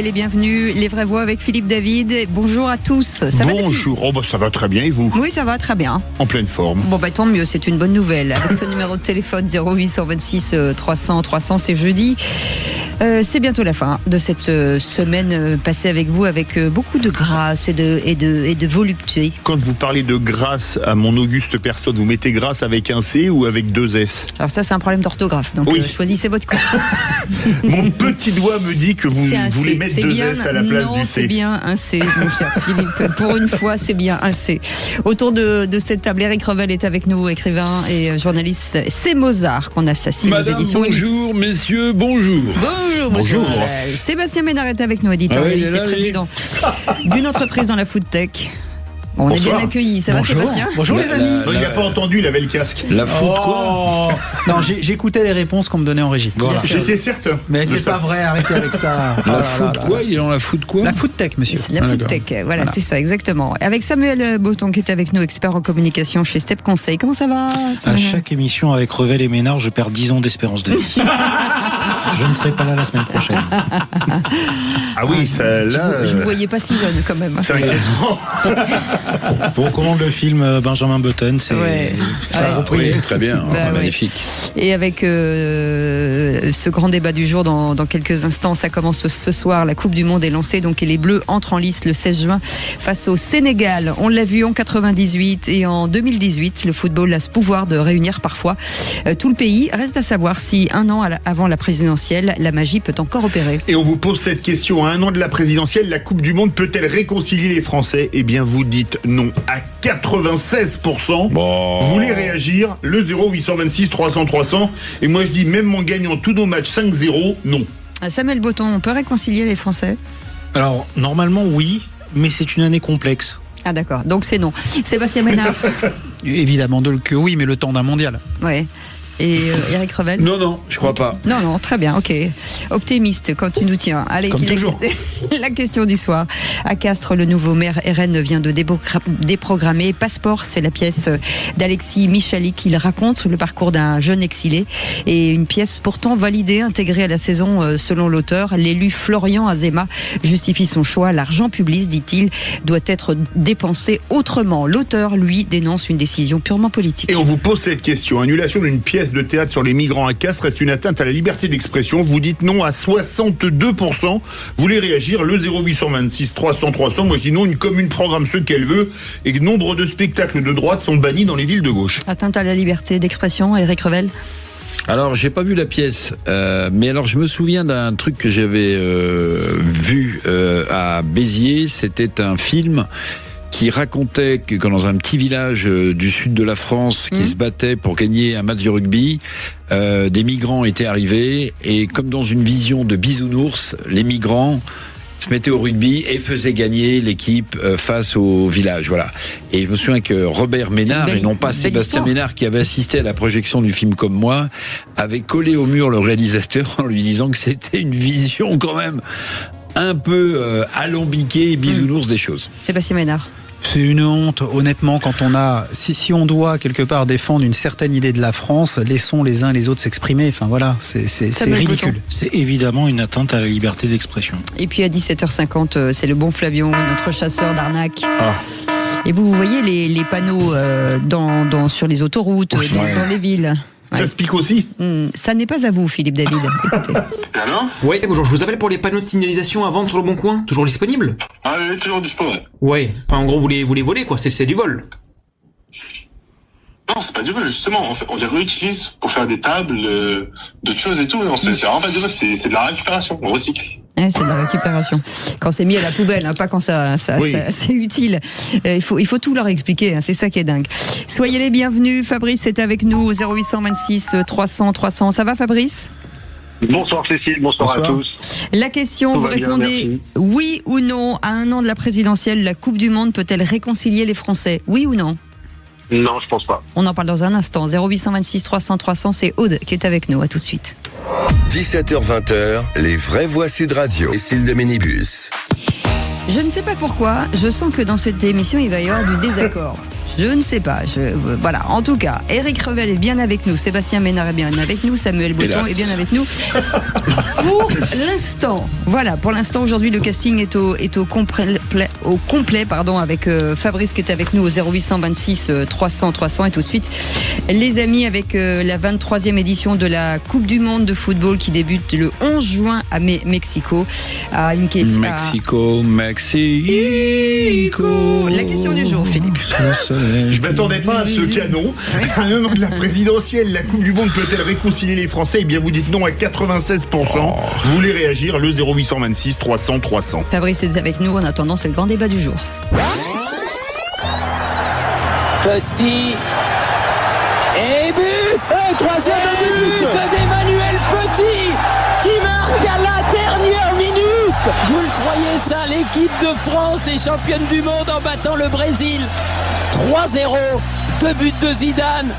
Les bienvenus, les vraies voix avec Philippe David. Bonjour à tous. Ça Bonjour, ça va très bien et vous? Oui, ça va très bien. En pleine forme. Bon tant mieux, c'est une bonne nouvelle. Avec ce numéro de téléphone 0826 300 300, c'est jeudi. C'est bientôt la fin de cette semaine passée avec vous, avec beaucoup de grâce et de volupté. Quand vous parlez de grâce à mon auguste personne, vous mettez grâce avec un C ou avec deux S? Alors ça, c'est un problème d'orthographe, donc oui. Choisissez votre camp. Mon petit doigt me dit que vous voulez mettre deux S à la place du C. Non, c'est bien un C, mon cher Philippe. Pour une fois, c'est bien un C. Autour de cette table, Éric Revel est avec nous, écrivain et journaliste. C'est Mozart qu'on assassine aux éditions bonjour, messieurs, bonjour. Bonjour. Sébastien Ménard est avec nous, éditorialiste et président d'une entreprise dans la food tech. On est bien accueillis, ça va Sébastien? Bonjour les amis. Il n'a pas entendu, il avait le casque. La food quoi? Non, j'écoutais les réponses qu'on me donnait en régie. Voilà. J'étais certain. Mais c'est pas vrai, arrêtez avec ça. La food quoi? Il est dans la food quoi? La food tech, monsieur. La food tech, voilà, c'est ça, exactement. Avec Samuel Botton qui est avec nous, expert en communication chez Step Conseil. Comment ça va, Samuel? À chaque émission avec Revel et Ménard, je perds 10 ans d'espérance de vie. Je ne serai pas là la semaine prochaine. Ah oui, ça là. Je ne vous voyais pas si jeune quand même. C'est inquiétant. Je vous recommande le film Benjamin Button, c'est Oui, très bien, magnifique. Et avec ce grand débat du jour dans quelques instants, ça commence ce soir, la Coupe du Monde est lancée, donc et les Bleus entrent en lice le 16 juin face au Sénégal. On l'a vu en 98 et en 2018, le football a ce pouvoir de réunir parfois tout le pays. Reste à savoir si un an avant la présidentielle, la magie peut encore opérer. Et on vous pose cette question, à un an de la présidentielle, la Coupe du Monde peut-elle réconcilier les Français? Eh bien vous dites non à 96%. Vous voulez réagir? Le 0826 300 300. Et moi je dis, même en gagnant tous nos matchs 5-0, non. Samuel Botton, on peut réconcilier les Français? Alors, normalement oui, mais c'est une année complexe. Ah d'accord, donc c'est non. Sébastien Ménard? Évidemment que oui, mais le temps d'un mondial. Ouais. Et Éric Revel? Non, je crois pas. Non, très bien, ok. Optimiste quand tu nous tiens. Allez, comme toujours. La question du soir. À Castres, le nouveau maire RN vient de déprogrammer Passeport. C'est la pièce d'Alexis Michalik. Il raconte le parcours d'un jeune exilé et une pièce pourtant validée, intégrée à la saison selon l'auteur. L'élu Florian Azema justifie son choix. L'argent public, dit-il, doit être dépensé autrement. L'auteur, lui, dénonce une décision purement politique. Et on vous pose cette question. Annulation d'une pièce de théâtre sur les migrants à Castres est une atteinte à la liberté d'expression. Vous dites non à 62%. Vous voulez réagir? Le 0826 300 300. Moi je dis non, une commune programme ce qu'elle veut et que nombre de spectacles de droite sont bannis dans les villes de gauche. Atteinte à la liberté d'expression, Éric Revel? Alors, j'ai pas vu la pièce, mais alors je me souviens d'un truc que j'avais vu à Béziers. C'était un film qui racontait que dans un petit village du sud de la France qui se battait pour gagner un match de rugby, des migrants étaient arrivés et comme dans une vision de bisounours, les migrants se mettaient au rugby et faisaient gagner l'équipe face au village. Voilà. Et je me souviens que Robert Ménard, et non pas Sébastien Ménard, qui avait assisté à la projection du film comme moi, avait collé au mur le réalisateur en lui disant que c'était une vision quand même un peu alambiquée et bisounours des choses. Sébastien Ménard. C'est une honte, honnêtement, quand on a... Si on doit quelque part défendre une certaine idée de la France, laissons les uns les autres s'exprimer. Enfin voilà, c'est ridicule. C'est évidemment une atteinte à la liberté d'expression. Et puis à 17h50, c'est le bon Flavion, notre chasseur d'arnaque. Et vous voyez les panneaux sur les autoroutes, dans les villes. Ça se pique aussi? Ça n'est pas à vous, Philippe David. Écoutez. Alors? Oui, bonjour, je vous appelle pour les panneaux de signalisation à vendre sur le Bon Coin. Toujours disponible? Ah oui, toujours disponible. Ouais. Enfin, en gros, vous les volez, quoi. C'est du vol. Non, c'est pas du vol, justement. On les réutilise pour faire des tables, d'autres choses et tout. Non, c'est vraiment pas du vol, c'est de la récupération. On recycle. C'est de la récupération. Quand c'est mis à la poubelle, pas quand ça c'est utile. Il faut tout leur expliquer, c'est ça qui est dingue. Soyez les bienvenus. Fabrice est avec nous au 0826 300 300. Ça va, Fabrice? Bonsoir Cécile, bonsoir à tous. La question, vous répondez oui ou non. À un an de la présidentielle, la Coupe du Monde peut-elle réconcilier les Français? Oui ou non? Non, je pense pas. On en parle dans un instant. 0826 300 300, c'est Aude qui est avec nous. À tout de suite. 17h-20h, les vraies voix Sud Radio. Cécile de Ménibus. Je ne sais pas pourquoi, je sens que dans cette émission, il va y avoir du désaccord. Je ne sais pas. Voilà. En tout cas, Eric Revel est bien avec nous. Sébastien Ménard est bien avec nous. Samuel Breton est bien avec nous. Pour l'instant. Voilà. Pour l'instant, aujourd'hui, le casting est au complet, avec Fabrice qui est avec nous au 0826 300 300. Et tout de suite, les amis, avec la 23e édition de la Coupe du Monde de football qui débute le 11 juin à Mexico. Mexico. La question du jour, Philippe. Je m'attendais pas à ce canon. À un an de la présidentielle, la Coupe du Monde peut-elle réconcilier les Français ? Eh bien, vous dites non à 96%. Vous voulez réagir, le 0826 300 300. Fabrice est avec nous. En attendant, c'est le grand débat du jour. Petit et but, troisième but d'Emmanuel Petit qui marque à la dernière minute. Vous le croyez ça, l'équipe de France est championne du monde en battant le Brésil. 3-0, 2 buts de Zidane,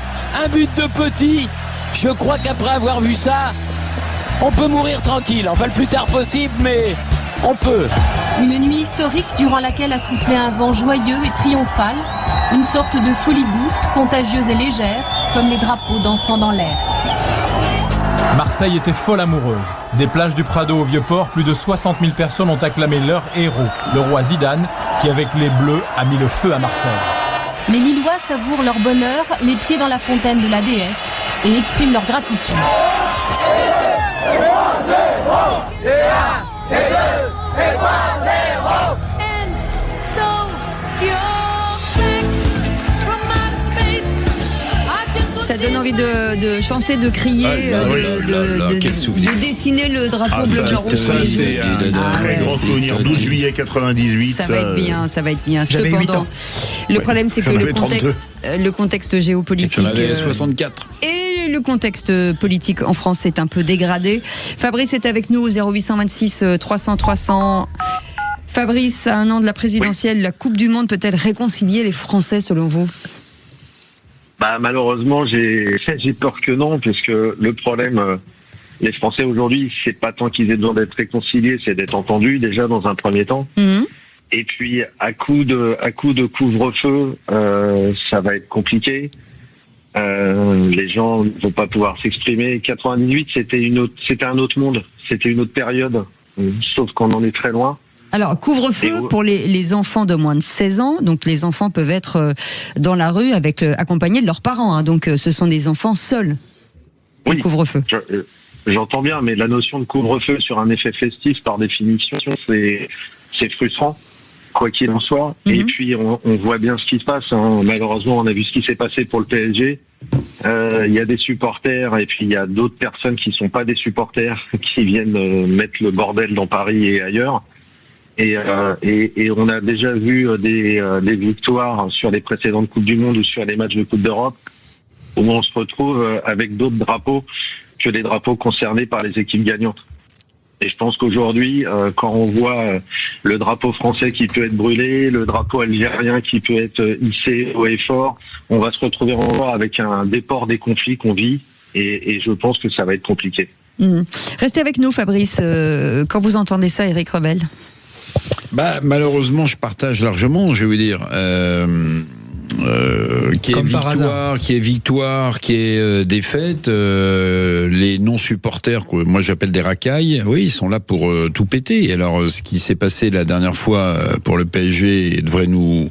1 but de Petit. Je crois qu'après avoir vu ça, on peut mourir tranquille, enfin le plus tard possible, mais on peut. Une nuit historique durant laquelle a soufflé un vent joyeux et triomphal, une sorte de folie douce, contagieuse et légère, comme les drapeaux dansant dans l'air. Marseille était folle amoureuse. Des plages du Prado au Vieux-Port, plus de 60 000 personnes ont acclamé leur héros, le roi Zidane, qui avec les Bleus a mis le feu à Marseille. Les Lillois savourent leur bonheur, les pieds dans la fontaine de la déesse, et expriment leur gratitude. Ça donne envie de chanter, de crier, de dessiner le drapeau bleu, blanc, rouge. Ça, c'est un très grand souvenir. 12 juillet 98. Ça va être bien. J'avais 8 ans. Le problème, c'est que le contexte géopolitique. Tu en avais 64. Et le contexte politique en France est un peu dégradé. Fabrice est avec nous au 0826 300 300. Fabrice, à un an de la présidentielle, la Coupe du Monde peut-elle réconcilier les Français selon vous ? Malheureusement, j'ai peur que non, puisque le problème, les Français aujourd'hui, c'est pas tant qu'ils aient besoin d'être réconciliés, c'est d'être entendus déjà dans un premier temps. Mmh. Et puis à coup de couvre-feu, ça va être compliqué. Les gens ne vont pas pouvoir s'exprimer. 98, c'était un autre monde, c'était une autre période, sauf qu'on en est très loin. Alors, couvre-feu pour les enfants de moins de 16 ans. Donc, les enfants peuvent être dans la rue accompagnés de leurs parents. Hein. Donc, ce sont des enfants seuls. Oui, le couvre-feu. J'entends bien, mais la notion de couvre-feu sur un effet festif, par définition, c'est frustrant, quoi qu'il en soit. Mm-hmm. Et puis, on voit bien ce qui se passe. Hein. Malheureusement, on a vu ce qui s'est passé pour le PSG. Il y a des supporters et puis il y a d'autres personnes qui sont pas des supporters qui viennent mettre le bordel dans Paris et ailleurs. Et on a déjà vu des victoires sur les précédentes Coupes du Monde ou sur les matchs de Coupe d'Europe où on se retrouve avec d'autres drapeaux que les drapeaux concernés par les équipes gagnantes. Et je pense qu'aujourd'hui, quand on voit le drapeau français qui peut être brûlé, le drapeau algérien qui peut être hissé haut et fort, on va se retrouver encore avec un déport des conflits qu'on vit et je pense que ça va être compliqué. Mmh. Restez avec nous, Fabrice. Quand vous entendez ça, Eric Revel? Malheureusement, je partage largement, je vais vous dire. Qui est victoire, qui est défaite, les non-supporters, que moi j'appelle des racailles, oui, ils sont là pour tout péter. Et alors, ce qui s'est passé la dernière fois pour le PSG devrait nous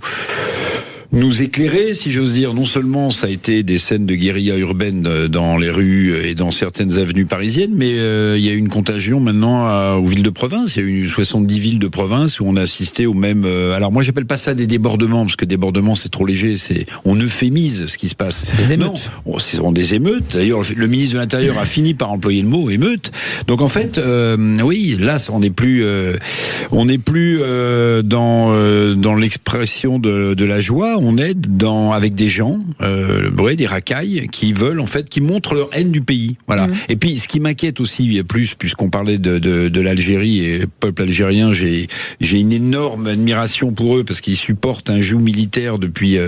éclairer, si j'ose dire. Non seulement ça a été des scènes de guérilla urbaine dans les rues et dans certaines avenues parisiennes, mais il y a eu une contagion maintenant aux villes de province. Il y a eu 70 villes de province où on a assisté au même... alors moi j'appelle pas ça des débordements, parce que débordement c'est trop léger, on euphémise ce qui se passe. C'est des émeutes. Non, ce sont des émeutes. D'ailleurs, le ministre de l'Intérieur a fini par employer le mot émeute. Donc en fait, oui, là on n'est plus dans l'expression de la joie. On est avec des gens, des racailles, qui veulent en fait, qui montrent leur haine du pays. Voilà. Mmh. Et puis, ce qui m'inquiète aussi puisqu'on parlait de l'Algérie et le peuple algérien, j'ai une énorme admiration pour eux parce qu'ils supportent un joug militaire depuis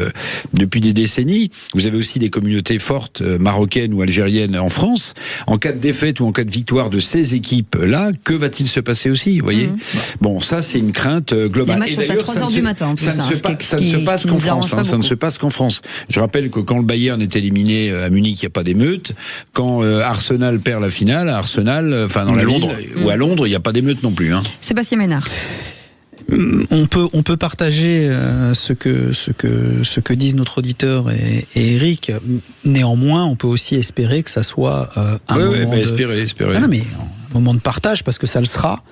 des décennies. Vous avez aussi des communautés fortes marocaines ou algériennes en France. En cas de défaite ou en cas de victoire de ces équipes-là, que va-t-il se passer aussi, vous voyez? Bon, ça c'est une crainte globale. Les matchs sont à 3h du matin en plus. Ça ne se passe qu'en France. France. Ça ne se passe qu'en France. Je rappelle que quand le Bayern est éliminé à Munich, il n'y a pas d'émeute. Quand Arsenal perd la finale, à Arsenal, dans la ville, ou à Londres, il n'y a pas d'émeute non plus. Sébastien Ménard. On peut partager ce que disent notre auditeur et Eric. Néanmoins, on peut aussi espérer que ça soit un moment espérer. Ah non, mais un moment de partage, parce que ça le sera,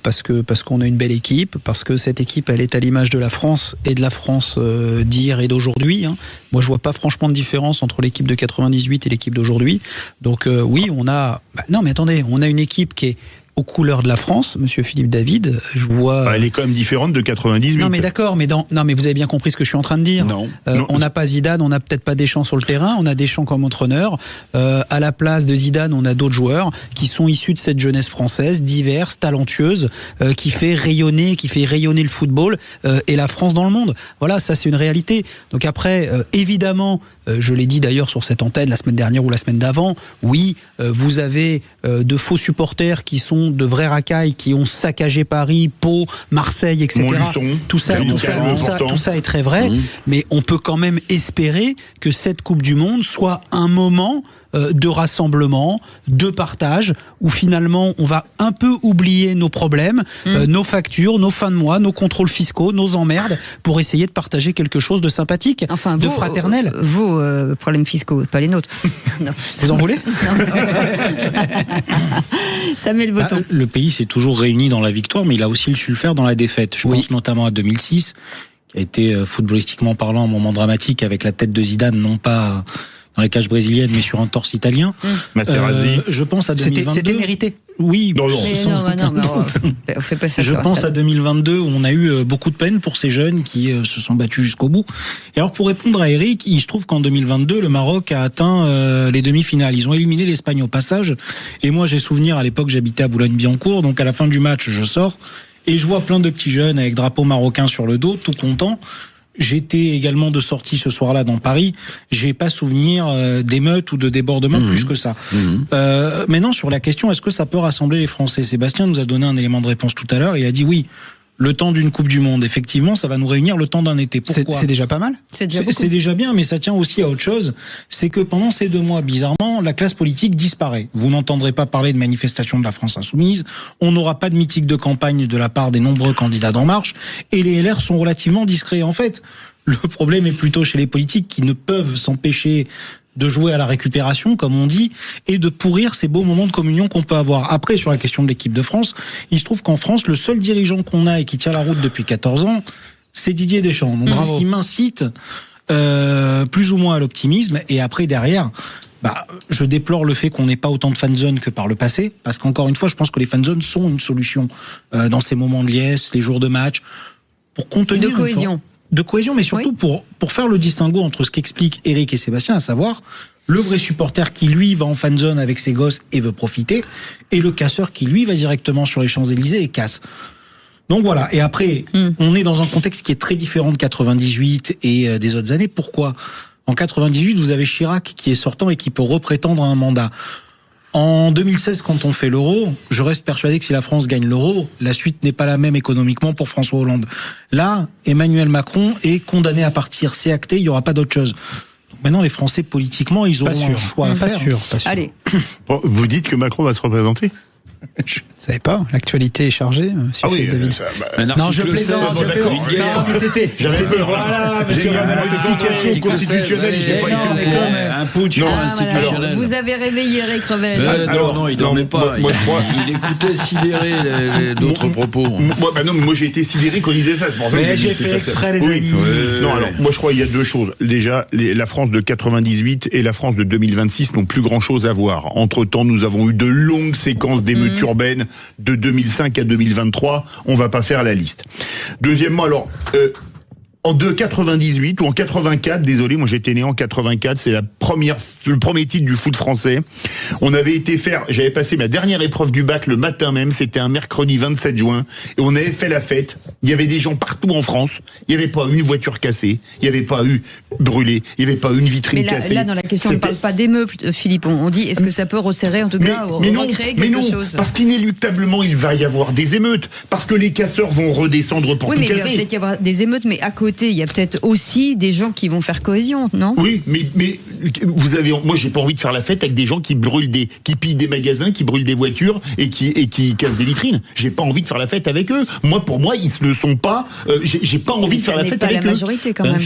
parce qu'on a une belle équipe, parce que cette équipe, elle est à l'image de la France et de la France d'hier et d'aujourd'hui. Moi, je vois pas franchement de différence entre l'équipe de 98 et l'équipe d'aujourd'hui. Donc oui, on a. Non, mais attendez, on a une équipe qui est aux couleurs de la France, monsieur Philippe David, je vois... Elle est quand même différente de 98. Non mais d'accord, mais vous avez bien compris ce que je suis en train de dire. Non. On n'a pas Zidane, on n'a peut-être pas Deschamps sur le terrain, on a Deschamps comme entraîneur. À la place de Zidane, on a d'autres joueurs qui sont issus de cette jeunesse française, diverse, talentueuse, qui fait rayonner le football et la France dans le monde. Voilà, ça c'est une réalité. Donc après, évidemment, je l'ai dit d'ailleurs sur cette antenne la semaine dernière ou la semaine d'avant, oui, vous avez de faux supporters qui sont de vrais racailles, qui ont saccagé Paris, Pau, Marseille, etc. Tout ça est très vrai, mais on peut quand même espérer que cette Coupe du Monde soit un moment de rassemblement, de partage, où finalement on va un peu oublier nos problèmes, nos factures, nos fins de mois, nos contrôles fiscaux, nos emmerdes, pour essayer de partager quelque chose de sympathique, de fraternel. Vos problèmes fiscaux, pas les nôtres. Non. Vous en voulez? Samuel Botton. Le pays s'est toujours réuni dans la victoire, mais il a aussi su le faire dans la défaite. Je pense notamment à 2006, qui a été footballistiquement parlant un moment dramatique, avec la tête de Zidane, non pas dans les cages brésiliennes, mais sur un torse italien. Materazzi. Je pense à 2022. C'était mérité. Oui, on fait pas ça. Je pense à 2022 où on a eu beaucoup de peine pour ces jeunes qui se sont battus jusqu'au bout. Et alors pour répondre à Eric, il se trouve qu'en 2022, le Maroc a atteint les demi-finales. Ils ont éliminé l'Espagne au passage. Et moi, j'ai souvenir, à l'époque, j'habitais à Boulogne-Billancourt. Donc à la fin du match, je sors et je vois plein de petits jeunes avec drapeau marocain sur le dos, tout contents. J'étais également de sortie ce soir-là dans Paris. J'ai pas souvenir d'émeutes ou de débordements plus que ça. Maintenant, sur la question, est-ce que ça peut rassembler les Français? Sébastien nous a donné un élément de réponse tout à l'heure. Il a dit oui. Le temps d'une Coupe du Monde, effectivement, ça va nous réunir le temps d'un été. Pourquoi ? C'est déjà pas mal. C'est déjà bien, mais ça tient aussi à autre chose. C'est que pendant ces 2 mois, bizarrement, la classe politique disparaît. Vous n'entendrez pas parler de manifestation de la France insoumise. On n'aura pas de meeting de campagne de la part des nombreux candidats d'En Marche. Et les LR sont relativement discrets. En fait, le problème est plutôt chez les politiques qui ne peuvent s'empêcher de jouer à la récupération, comme on dit, et de pourrir ces beaux moments de communion qu'on peut avoir. Après, sur la question de l'équipe de France, il se trouve qu'en France, le seul dirigeant qu'on a et qui tient la route depuis 14 ans, c'est Didier Deschamps. Donc, c'est ce qui m'incite plus ou moins à l'optimisme. Et après, derrière, je déplore le fait qu'on n'ait pas autant de fan-zones que par le passé, parce qu'encore une fois, je pense que les fan-zones sont une solution dans ces moments de liesse, les jours de match, pour contenir... De cohésion, mais surtout pour faire le distinguo entre ce qu'expliquent Eric et Sébastien, à savoir le vrai supporter qui, lui, va en fan-zone avec ses gosses et veut profiter, et le casseur qui, lui, va directement sur les Champs-Élysées et casse. Donc voilà. Et après, on est dans un contexte qui est très différent de 98 et des autres années. Pourquoi ? En 98, vous avez Chirac qui est sortant et qui peut reprétendre à un mandat. En 2016, quand on fait l'euro, je reste persuadé que si la France gagne l'euro, la suite n'est pas la même économiquement pour François Hollande. Là, Emmanuel Macron est condamné à partir. C'est acté, il n'y aura pas d'autre chose. Donc maintenant, les Français, politiquement, ils auront un choix à faire. Pas sûr. Allez. Bon, vous dites que Macron va se représenter ? Je ne savais pas, l'actualité est chargée, David. Non, je plaisante. Non, mais c'était. J'avais peur. Voilà, mais c'est une modification constitutionnelle. J'ai pas été au courant. Un putsch institutionnel. Vous avez réveillé Eric Revel. Non, il dormait pas. Moi, je crois. Il écoutait sidéré d'autres propos. Moi, j'ai été sidéré quand il disait ça. J'ai fait exprès, les amis. Non, alors, moi, je crois qu'il y a 2 choses. Déjà, la France de 98 et la France de 2026 n'ont plus grand-chose à voir. Entre-temps, nous avons eu de longues séquences d'émeutes urbaines de 2005 à 2023, on va pas faire la liste. Deuxièmement, alors, en 98 ou en 84, désolé, moi j'étais né en 84, c'est le premier titre du foot français. On avait été j'avais passé ma dernière épreuve du bac le matin même, c'était un mercredi 27 juin, et on avait fait la fête. Il y avait des gens partout en France, il n'y avait pas une voiture cassée, il n'y avait pas eu brûlé, il n'y avait pas une vitrine cassée. Mais là, dans la question, on ne parle pas d'émeutes, Philippe, on dit est-ce que ça peut resserrer, en tout cas, recréer quelque chose? Parce qu'inéluctablement, il va y avoir des émeutes, parce que les casseurs vont redescendre pour tout casser. Mais il va peut-être y avoir des émeutes, mais à côté, côté, il y a peut-être aussi des gens qui vont faire cohésion, non ? Oui, mais moi j'ai pas envie de faire la fête avec des gens qui pillent des magasins, qui brûlent des voitures et qui cassent des vitrines. J'ai pas envie de faire la fête avec eux. Pour moi, ils ne le sont pas. J'ai pas envie de faire la fête avec eux. C'est la majorité quand même.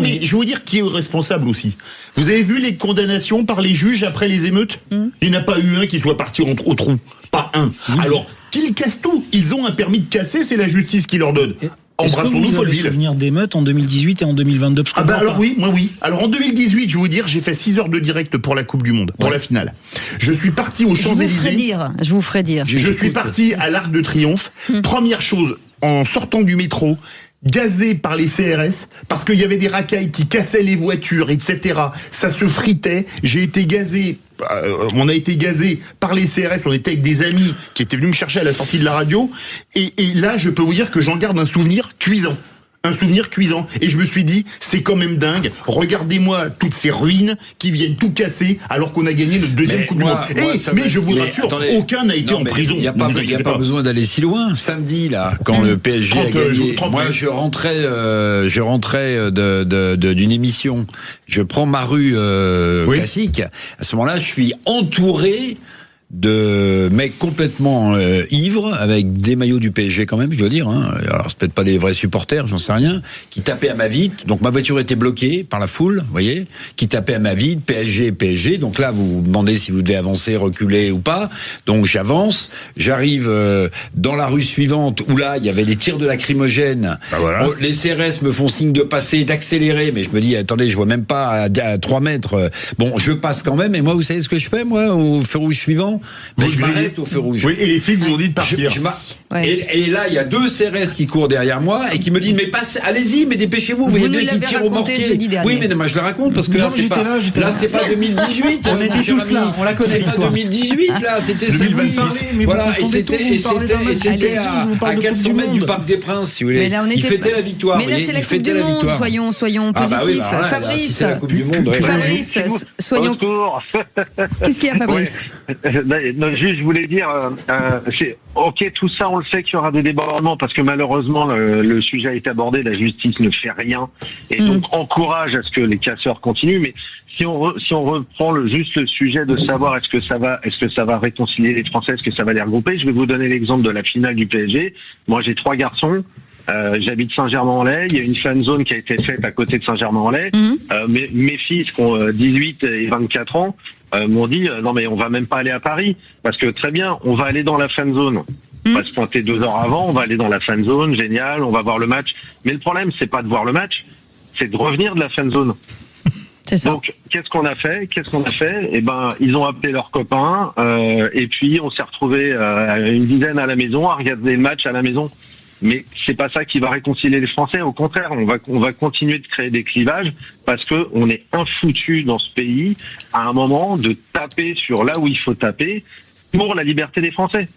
Mais je veux dire qui est responsable aussi. Vous avez vu les condamnations par les juges après les émeutes ? Il n'y en a pas eu un qui soit parti au trou. Pas un. Alors, qu'ils cassent tout. Ils ont un permis de casser, c'est la justice qui leur donne. Embrassons-nous, Folleville. Est-ce que vous avez souvenir d'émeutes en 2018 et en 2022 ? Alors oui, moi oui. Alors en 2018, je vais vous dire, j'ai fait 6 heures de direct pour la Coupe du Monde, pour la finale. Je suis parti aux Champs-Élysées. Je vous ferai dire. Je suis parti à l'Arc de Triomphe. Première chose, en sortant du métro, gazé par les CRS, parce qu'il y avait des racailles qui cassaient les voitures, etc. Ça se fritait. J'ai été gazé. On a été gazé par les CRS, on était avec des amis qui étaient venus me chercher à la sortie de la radio, et là je peux vous dire que j'en garde un souvenir cuisant. Et je me suis dit, c'est quand même dingue, regardez-moi toutes ces ruines qui viennent tout casser alors qu'on a gagné notre deuxième Coupe du Monde. Mais je vous rassure, aucun n'a été en prison. Il n'y a pas besoin d'aller si loin. Samedi, là, quand le PSG a gagné, moi je rentrais d'une émission, je prends ma rue classique, à ce moment-là je suis entouré de mecs complètement ivres, avec des maillots du PSG quand même, je dois dire. Alors c'est peut-être pas des vrais supporters, j'en sais rien, qui tapaient à ma vitre. Donc ma voiture était bloquée par la foule, vous voyez, qui tapaient à ma vitre, PSG. Donc là, vous vous demandez si vous devez avancer, reculer ou pas. Donc j'avance, j'arrive dans la rue suivante où là, il y avait des tirs de lacrymogène. Voilà. Les CRS me font signe de passer, d'accélérer, mais je me dis, attendez, je vois même pas à 3 mètres. Bon, je passe quand même, et moi, vous savez ce que je fais, moi, au feu rouge suivant ? Je m'arrête au feu rouge. Oui, et les flics vous ont dit de partir. Et là, il y a 2 CRS qui courent derrière moi et qui me disent, mais allez-y, mais dépêchez-vous. Vous voyez nous bien qu'ils tirent au mortier. Oui, mais moi je la raconte parce que là, c'est pas 2018. On était tous là, on la connaît l'histoire. C'est pas 2018, là, c'était 2026. Voilà, et c'était à 400 mètres du Parc des Princes, si vous voulez. Il fêtait la victoire. Mais là, c'est la Coupe du Monde, soyons positifs. Fabrice, soyons. Qu'est-ce qu'il y a, Fabrice ? Juste, je voulais dire, ok, tout ça, on le sait qu'il y aura des débordements parce que malheureusement, le sujet a été abordé, la justice ne fait rien et donc encourage à ce que les casseurs continuent. Mais si on reprend juste le sujet de savoir est-ce que ça va réconcilier les Français, est-ce que ça va les regrouper, je vais vous donner l'exemple de la finale du PSG. Moi, j'ai 3 garçons. J'habite Saint-Germain-en-Laye. Il y a une fan zone qui a été faite à côté de Saint-Germain-en-Laye. Mes fils qui ont 18 et 24 ans m'ont dit non mais on va même pas aller à Paris parce que très bien, on va aller dans la fan zone. On va se pointer 2 heures avant, on va aller dans la fan zone, génial, on va voir le match. Mais le problème, c'est pas de voir le match, c'est de revenir de la fan zone. C'est ça. Donc, qu'est-ce qu'on a fait ? Eh ben, ils ont appelé leurs copains et puis on s'est retrouvés une dizaine à la maison à regarder le match à la maison. Mais c'est pas ça qui va réconcilier les Français. Au contraire, on va continuer de créer des clivages parce que on est infoutu dans ce pays à un moment de taper sur là où il faut taper pour la liberté des Français.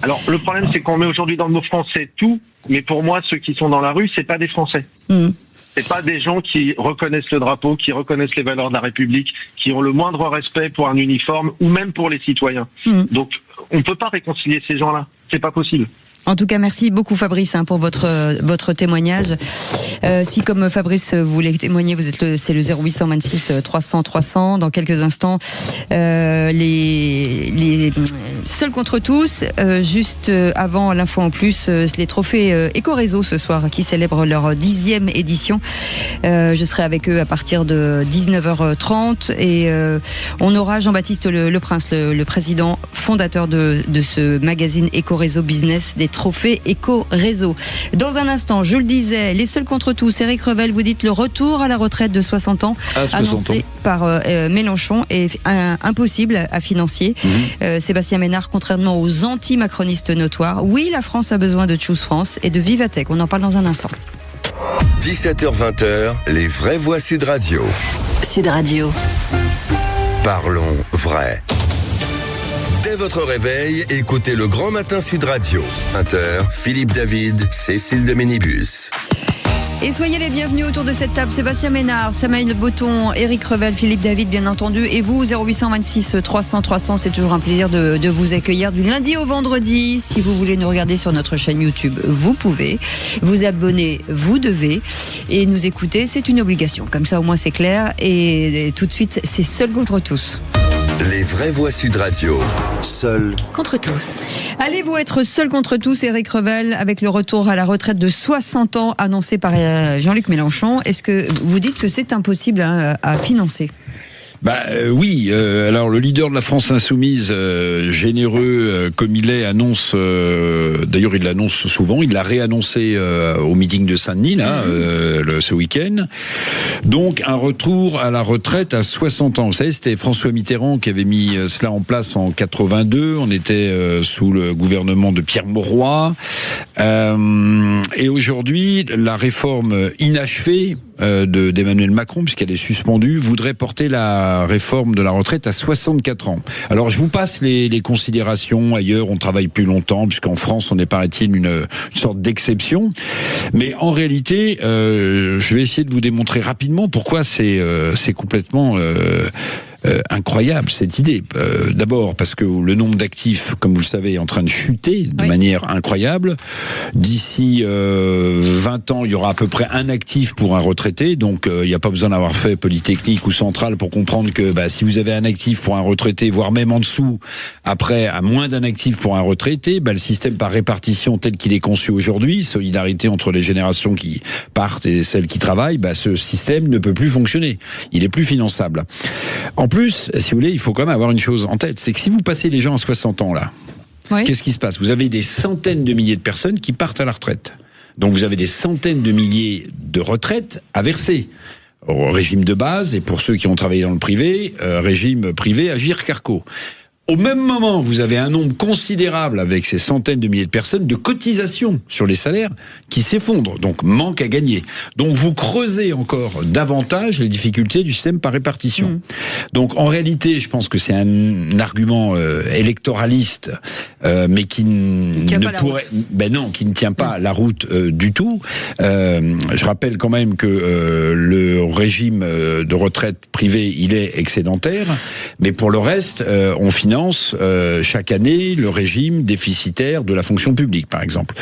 Alors le problème, c'est qu'on met aujourd'hui dans le mot français tout, mais pour moi, ceux qui sont dans la rue, c'est pas des Français. C'est pas des gens qui reconnaissent le drapeau, qui reconnaissent les valeurs de la République, qui ont le moindre respect pour un uniforme ou même pour les citoyens. Donc, on peut pas réconcilier ces gens-là. C'est pas possible. En tout cas, merci beaucoup Fabrice pour votre témoignage. Si comme Fabrice vous voulez témoigner, c'est le 0826 300 300. Dans quelques instants, les seuls contre tous. Juste avant l'info en plus, les trophées Éco-Réseau ce soir qui célèbrent leur 10e édition. Je serai avec eux à partir de 19h30 et on aura Jean-Baptiste Le Prince, le président fondateur de ce magazine Éco-Réseau Business, des trophées Éco-Réseau. Dans un instant, je le disais, les seuls contre tous, Éric Revel, vous dites le retour à la retraite de 60 ans annoncé par Mélenchon est impossible à financer. Sébastien Ménard, contrairement aux anti-macronistes notoires, oui, la France a besoin de Choose France et de Vivatech. On en parle dans un instant. 17h-20h, les vraies voix Sud Radio. Sud Radio. Parlons vrai. Dès votre réveil, écoutez le Grand Matin Sud Radio. 20h, Philippe David, Cécile de Ménibus. Et soyez les bienvenus autour de cette table. Sébastien Ménard, Samaïl Botton, Éric Revel, Philippe David, bien entendu. Et vous, 0826 300 300, c'est toujours un plaisir de vous accueillir du lundi au vendredi. Si vous voulez nous regarder sur notre chaîne YouTube, vous pouvez. Vous abonner, vous devez. Et nous écouter, c'est une obligation. Comme ça, au moins, c'est clair. Et tout de suite, c'est Seul contre tous. Les vraies voix Sud Radio. Seul contre tous. Allez-vous être seul contre tous, Éric Revel, avec le retour à la retraite de 60 ans annoncé par Jean-Luc Mélenchon? Est-ce que vous dites que c'est impossible à financer? Oui, alors le leader de la France insoumise, généreux comme il est, annonce, d'ailleurs il l'annonce souvent, il l'a réannoncé au meeting de Saint-Denis là, ce week-end. Donc un retour à la retraite à 60 ans. Vous savez, c'était François Mitterrand qui avait mis cela en place en 82. On était sous le gouvernement de Pierre Mauroy. Et aujourd'hui, la réforme inachevée d'Emmanuel Macron, puisqu'elle est suspendue, voudrait porter la réforme de la retraite à 64 ans. Alors je vous passe les considérations. Ailleurs, on travaille plus longtemps, puisqu'en France, on est, paraît-il, une sorte d'exception. Mais en réalité, je vais essayer de vous démontrer rapidement pourquoi c'est complètement incroyable cette idée. D'abord parce que le nombre d'actifs, comme vous le savez, est en train de chuter de manière incroyable. D'ici 20 ans, il y aura à peu près un actif pour un retraité. Donc il n'y a pas besoin d'avoir fait Polytechnique ou Centrale pour comprendre que si vous avez un actif pour un retraité, voire même en dessous, après à moins d'un actif pour un retraité, le système par répartition tel qu'il est conçu aujourd'hui, solidarité entre les générations qui partent et celles qui travaillent, ce système ne peut plus fonctionner. Il est plus finançable. En plus, si vous voulez, il faut quand même avoir une chose en tête, c'est que si vous passez les gens à 60 ans là, qu'est-ce qui se passe? Vous avez des centaines de milliers de personnes qui partent à la retraite. Donc vous avez des centaines de milliers de retraites à verser. Au régime de base, et pour ceux qui ont travaillé dans le privé, régime privé Agirc-Arrco. Au même moment, vous avez un nombre considérable, avec ces centaines de milliers de personnes, de cotisations sur les salaires qui s'effondrent, donc manque à gagner. Donc vous creusez encore davantage les difficultés du système par répartition. Donc en réalité, je pense que c'est un argument électoraliste, mais qui ne tient pas la route du tout. Je rappelle quand même que le régime de retraite privé, il est excédentaire, mais pour le reste, on finance chaque année le régime déficitaire de la fonction publique, par exemple.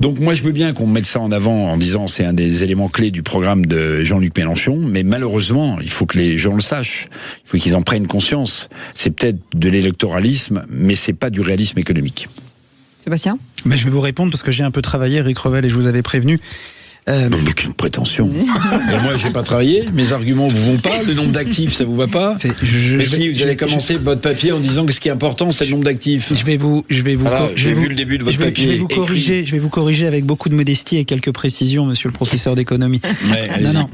Donc moi, je veux bien qu'on mette ça en avant en disant c'est un des éléments clés du programme de Jean-Luc Mélenchon, mais malheureusement, il faut que les gens le sachent, il faut qu'ils en prennent conscience. C'est peut-être de l'électoralisme, mais c'est pas du réalisme économique. Sébastien ? Je vais vous répondre parce que j'ai un peu travaillé, Éric Revel, et je vous avais prévenu. Non, aucune prétention. Mais moi, j'ai pas travaillé. Mes arguments vous vont pas. Le nombre d'actifs, ça vous va pas. Mais si vous allez commencer votre papier en disant que ce qui est important, c'est le nombre d'actifs. Je vais vous. J'ai vu le début de votre papier. Je vais vous corriger avec beaucoup de modestie et quelques précisions, monsieur le professeur d'économie. Non.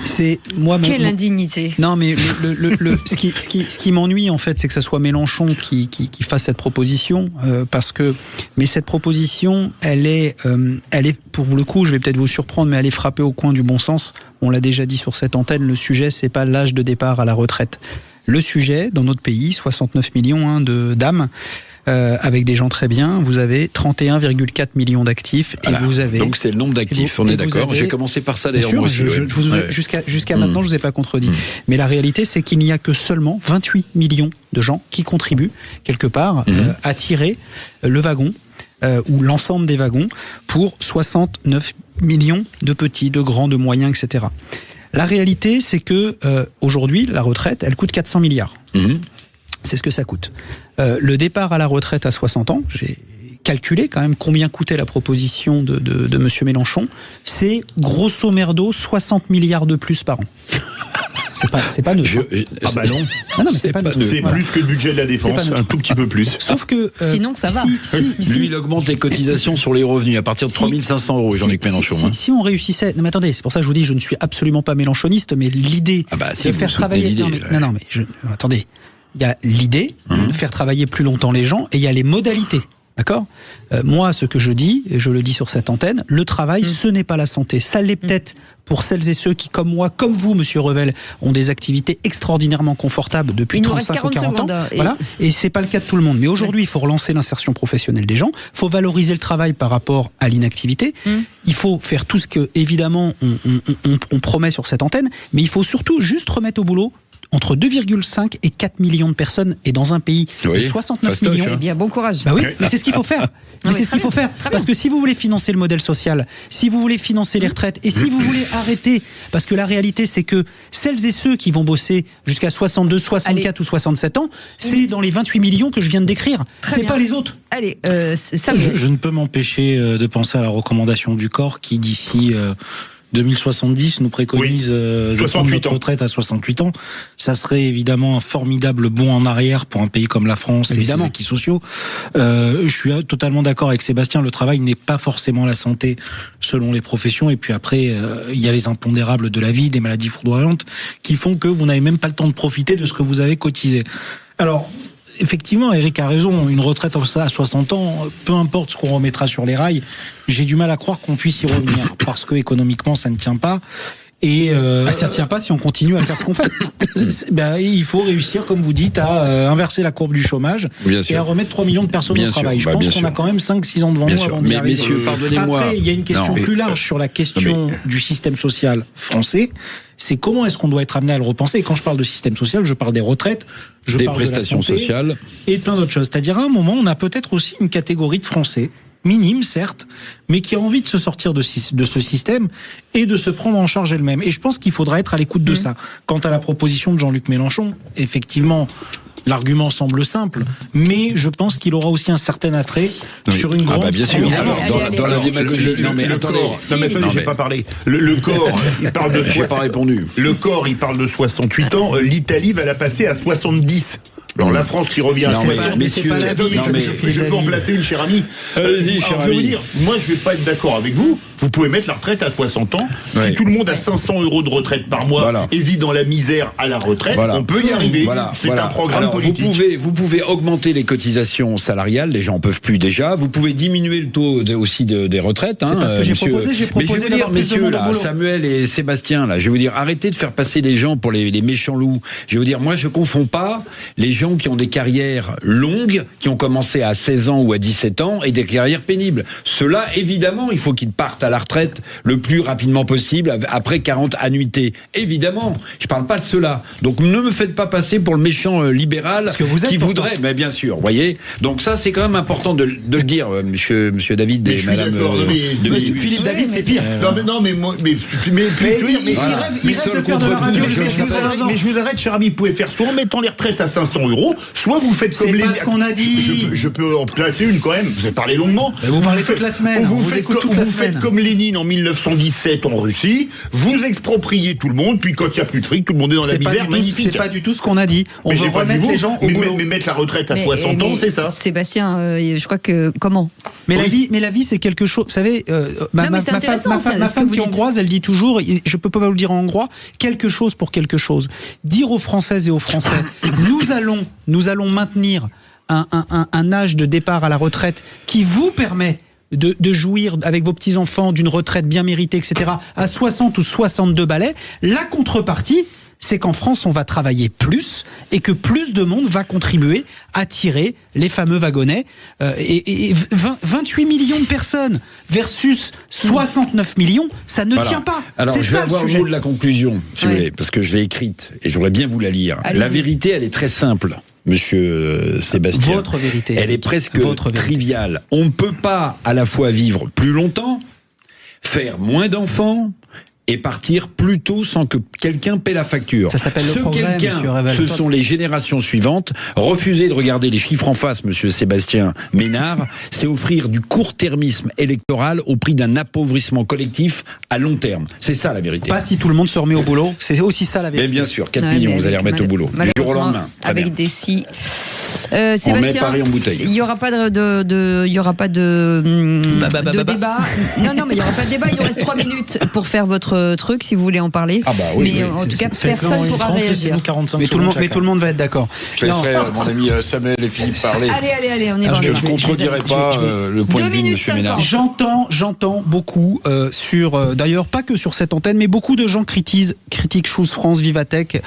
C'est moi. Quelle indignité. Non, mais ce qui m'ennuie en fait, c'est que ça soit Mélenchon qui fasse cette proposition, mais cette proposition, elle est pour le coup. Je vais peut-être vous surprendre, mais elle est frappée au coin du bon sens. On l'a déjà dit sur cette antenne, le sujet, c'est pas l'âge de départ à la retraite. Le sujet, dans notre pays, 69 millions de dames, avec des gens très bien, vous avez 31,4 millions d'actifs. Voilà. Et vous avez... Donc c'est le nombre d'actifs, on est d'accord. J'ai commencé par ça d'ailleurs. Moi aussi, Jusqu'à maintenant, je ne vous ai pas contredit. Mais la réalité, c'est qu'il n'y a que seulement 28 millions de gens qui contribuent, quelque part, à tirer le wagon, ou l'ensemble des wagons, pour 69 millions de petits, de grands, de moyens, etc. La réalité, c'est que aujourd'hui, la retraite, elle coûte 400 milliards. C'est ce que ça coûte. Le départ à la retraite à 60 ans, j'ai calculé quand même combien coûtait la proposition de M. Mélenchon. C'est grosso merdo 60 milliards de plus par an. C'est pas neutre. Non. Non, mais c'est pas neutre. C'est plus que le budget de la défense, un tout petit peu plus. Sauf que sinon ça va. Lui, il augmente les cotisations sur les revenus à partir de 3 500 €, Jean-Luc Mélenchon. Si on réussissait, non mais attendez, c'est pour ça que je vous dis, je ne suis absolument pas mélenchoniste, mais l'idée de faire travailler. Attendez, il y a l'idée de faire travailler plus longtemps les gens, et il y a les modalités. D'accord ? Moi, ce que je dis, et je le dis sur cette antenne, le travail, ce n'est pas la santé. Ça l'est peut-être pour celles et ceux qui, comme moi, comme vous, Monsieur Revel, ont des activités extraordinairement confortables depuis 35 ou 40 ans. Voilà. Et c'est pas le cas de tout le monde. Mais aujourd'hui, il faut relancer l'insertion professionnelle des gens. Il faut valoriser le travail par rapport à l'inactivité. Il faut faire tout ce que, évidemment, on promet sur cette antenne. Mais il faut surtout juste remettre au boulot entre 2,5 et 4 millions de personnes, et dans un pays de 69 millions. Eh bien, bon courage. Bah oui, mais c'est ce qu'il faut faire. Mais c'est ce qu'il faut faire. Parce que si vous voulez financer le modèle social, si vous voulez financer les retraites, et si vous voulez arrêter, parce que la réalité, c'est que celles et ceux qui vont bosser jusqu'à 62, 64 ou 67 ans, c'est dans les 28 millions que je viens de décrire. C'est pas les autres. Allez, je ne peux m'empêcher de penser à la recommandation du corps qui, d'ici 2070 nous préconise de prendre notre retraite à 68 ans. Ça serait évidemment un formidable bond en arrière pour un pays comme la France et ses acquis sociaux. Je suis totalement d'accord avec Sébastien, le travail n'est pas forcément la santé selon les professions, et puis après il y a les impondérables de la vie, des maladies foudroyantes qui font que vous n'avez même pas le temps de profiter de ce que vous avez cotisé. Alors effectivement, Eric a raison, une retraite à 60 ans, peu importe ce qu'on remettra sur les rails, j'ai du mal à croire qu'on puisse y revenir, parce que économiquement ça ne tient pas. Et ça ne tient pas si on continue à faire ce qu'on fait. Il faut réussir, comme vous dites, à inverser la courbe du chômage et à remettre 3 millions de personnes au travail. Je pense qu'on a quand même 5-6 ans devant nous avant d'y arriver. Messieurs, pardonnez-moi. Après, il y a une question plus large sur la question du système social français. C'est comment est-ce qu'on doit être amené à le repenser. Et quand je parle de système social, je parle des retraites, je parle prestations de la santé sociales et plein d'autres choses. C'est-à-dire, à un moment, on a peut-être aussi une catégorie de Français, minime certes, mais qui a envie de se sortir de ce système et de se prendre en charge elle-même. Et je pense qu'il faudra être à l'écoute de ça. Quant à la proposition de Jean-Luc Mélenchon, effectivement, l'argument semble simple, mais je pense qu'il aura aussi un certain attrait sur une grande... bien sûr. Dans la démagogie... Non mais attendez, j'ai pas parlé. Le corps, il parle de... J'ai pas répondu. Le corps, il parle de 68 ans. L'Italie va la passer à 70. Alors la France qui revient à 60. Je peux en placer une, cher ami. Allez-y, cher ami. Je veux dire, moi je vais pas être d'accord avec vous. Vous pouvez mettre la retraite à 60 ans. Si tout le monde a 500 € de retraite par mois et vit dans la misère à la retraite, on peut y arriver. C'est un programme politique. Vous pouvez augmenter les cotisations salariales, les gens en peuvent plus déjà. Vous pouvez diminuer le taux aussi des retraites. C'est pas ce que j'ai proposé. J'ai proposé d'avoir plus de monde au boulot. Samuel et Sébastien, là, je vais vous dire, arrêtez de faire passer les gens pour les méchants loups. Je vais vous dire, moi je confonds pas les gens qui ont des carrières longues, qui ont commencé à 16 ans ou à 17 ans, et des carrières pénibles. Ceux-là, évidemment, il faut qu'ils partent à la retraite le plus rapidement possible, après 40 annuités. Évidemment, je parle pas de cela. Donc ne me faites pas passer pour le méchant libéral qui voudrait, mais bien sûr, vous voyez. Donc ça, c'est quand même important de le dire, monsieur David et madame... Philippe David, c'est pire. Mais je vous arrête, cher ami, vous pouvez faire soit en mettant les retraites à 500 €, soit vous faites comme Lénine. C'est pas ce qu'on a dit. Je peux en placer une quand même. Vous avez parlé longuement. Vous parlez toute la semaine. Vous faites comme Lénine en 1917 en Russie. Vous expropriez tout le monde. Puis quand il n'y a plus de fric, tout le monde est dans la misère. Magnifique. C'est pas du tout ce qu'on a dit. On veut remettre les gens au boulot. Mais mettre la retraite à 60 ans, c'est ça. Sébastien, je crois que comment Mais la vie, c'est quelque chose. Vous savez, ma femme qui est hongroise, elle dit toujours, je peux pas vous le dire en hongrois, quelque chose pour quelque chose. Dire aux Françaises et aux Français, nous allons maintenir un âge de départ à la retraite qui vous permet de jouir avec vos petits-enfants d'une retraite bien méritée, etc., à 60 ou 62 balais. La contrepartie, c'est qu'en France, on va travailler plus et que plus de monde va contribuer à tirer les fameux wagonnets. 28 millions de personnes versus 69 millions, ça ne tient pas. Alors, je vais avoir le mot de la conclusion, si vous voulez, parce que je l'ai écrite et j'aimerais bien vous la lire. Allez-y. La vérité, elle est très simple. Monsieur Sébastien, votre vérité, elle est presque triviale. On ne peut pas à la fois vivre plus longtemps, faire moins d'enfants et partir plus tôt sans que quelqu'un paie la facture. Ça s'appelle le progrès, monsieur Revel. Ce sont les générations suivantes. Refuser de regarder les chiffres en face, monsieur Sébastien Ménard, c'est offrir du court-termisme électoral au prix d'un appauvrissement collectif à long terme. C'est ça la vérité. Pas si tout le monde se remet au boulot, c'est aussi ça la vérité. Mais bien sûr, 4 millions, vous allez remettre au boulot. Du jour au lendemain. Avec des si... Sébastien, on met Paris en bouteille. Il n'y aura pas de débat. Non, mais il n'y aura pas de débat. Il nous reste 3 minutes pour faire votre votre truc si vous voulez en parler. Ah bah oui, mais oui. en tout cas, personne ne pourra réagir. Mais tout le monde va être d'accord. Je laisserai mon ami Samuel et Philippe parler. Allez, on y va. Je ne contredirai pas le point de vue de M. Ménard. J'entends beaucoup d'ailleurs pas que sur cette antenne, mais beaucoup de gens critiquent Choose France, Vivatech,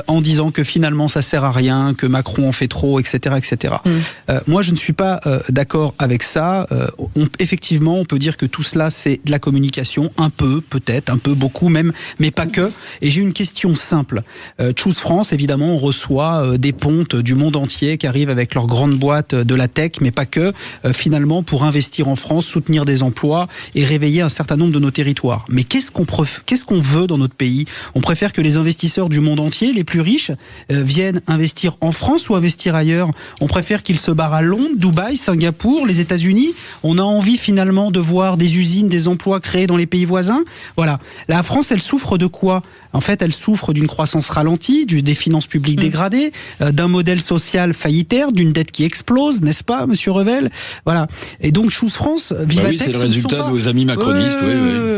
en disant que finalement ça sert à rien, que Macron en fait trop, etc., etc. Moi, je ne suis pas d'accord avec ça. Effectivement, on peut dire que tout cela c'est de la communication, un peu, peut-être, un peu, beaucoup même, mais pas que. Et j'ai une question simple. Choose France, évidemment, on reçoit des pontes du monde entier qui arrivent avec leurs grandes boîtes de la tech, mais pas que, finalement, pour investir en France, soutenir des emplois et réveiller un certain nombre de nos territoires. Mais qu'est-ce qu'on veut dans notre pays ? On préfère que les investisseurs du monde entier, les plus riches, viennent investir en France ou investir ailleurs ? On préfère qu'ils se barrent à Londres, Dubaï, Singapour, les États-Unis ? On a envie finalement de voir des usines, des emplois créés dans les pays voisins ? Voilà. La France, elle souffre de quoi ? En fait, elle souffre d'une croissance ralentie, des finances publiques dégradées, d'un modèle social faillitaire, d'une dette qui explose, n'est-ce pas, Monsieur Revel ? Voilà. Et donc, Choose France, Vivatech, oui, c'est le résultat de vos amis macronistes.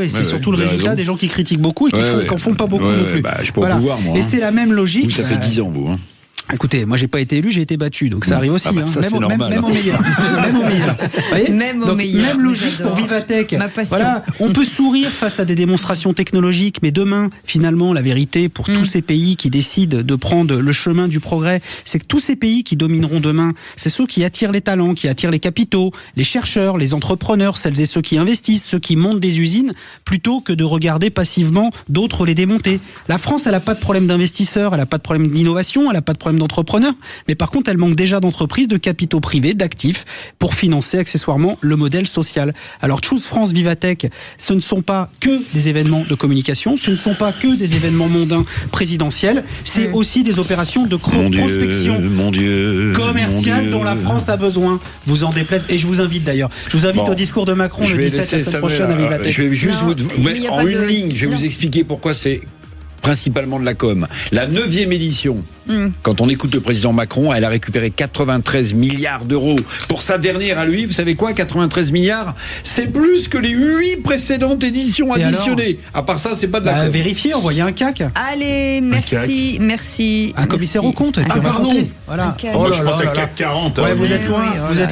C'est surtout le résultat des gens qui critiquent beaucoup et qui n'en font pas beaucoup non plus. Je peux pouvoir, moi. Et c'est la même logique. Vous, ça fait 10 ans, vous. Écoutez, moi j'ai pas été élu, j'ai été battu, donc ça arrive aussi. Ça, c'est normal. Même au meilleur. Même logique pour Vivatech. Voilà, on peut sourire face à des démonstrations technologiques, mais demain, finalement, la vérité pour tous ces pays qui décident de prendre le chemin du progrès, c'est que tous ces pays qui domineront demain, c'est ceux qui attirent les talents, qui attirent les capitaux, les chercheurs, les entrepreneurs, celles et ceux qui investissent, ceux qui montent des usines, plutôt que de regarder passivement d'autres les démonter. La France, elle a pas de problème d'investisseurs, elle a pas de problème d'innovation, elle a pas de problème d'entrepreneurs, mais par contre elle manque déjà d'entreprises, de capitaux privés, d'actifs pour financer accessoirement le modèle social. Alors Choose France, Vivatech, ce ne sont pas que des événements de communication, ce ne sont pas que des événements mondains présidentiels, c'est aussi des opérations de prospection commerciale dont la France a besoin. Vous en déplaise, et je vous invite d'ailleurs. Je vous invite au discours de Macron le 17 la semaine prochaine à Vivatech. Je vais juste vous mettre en une ligne, je vais vous expliquer pourquoi c'est principalement de la com. La 9e édition, quand on écoute le président Macron, elle a récupéré 93 milliards d'euros. Pour sa dernière à lui, vous savez quoi, 93 milliards, c'est plus que les 8 précédentes éditions additionnées. À part ça, c'est pas de la com. Vérifiez, envoyez un CAC. Allez, merci. Un commissaire aux comptes. Pardon. Voilà. Je pensais CAC 40. Ouais, vous êtes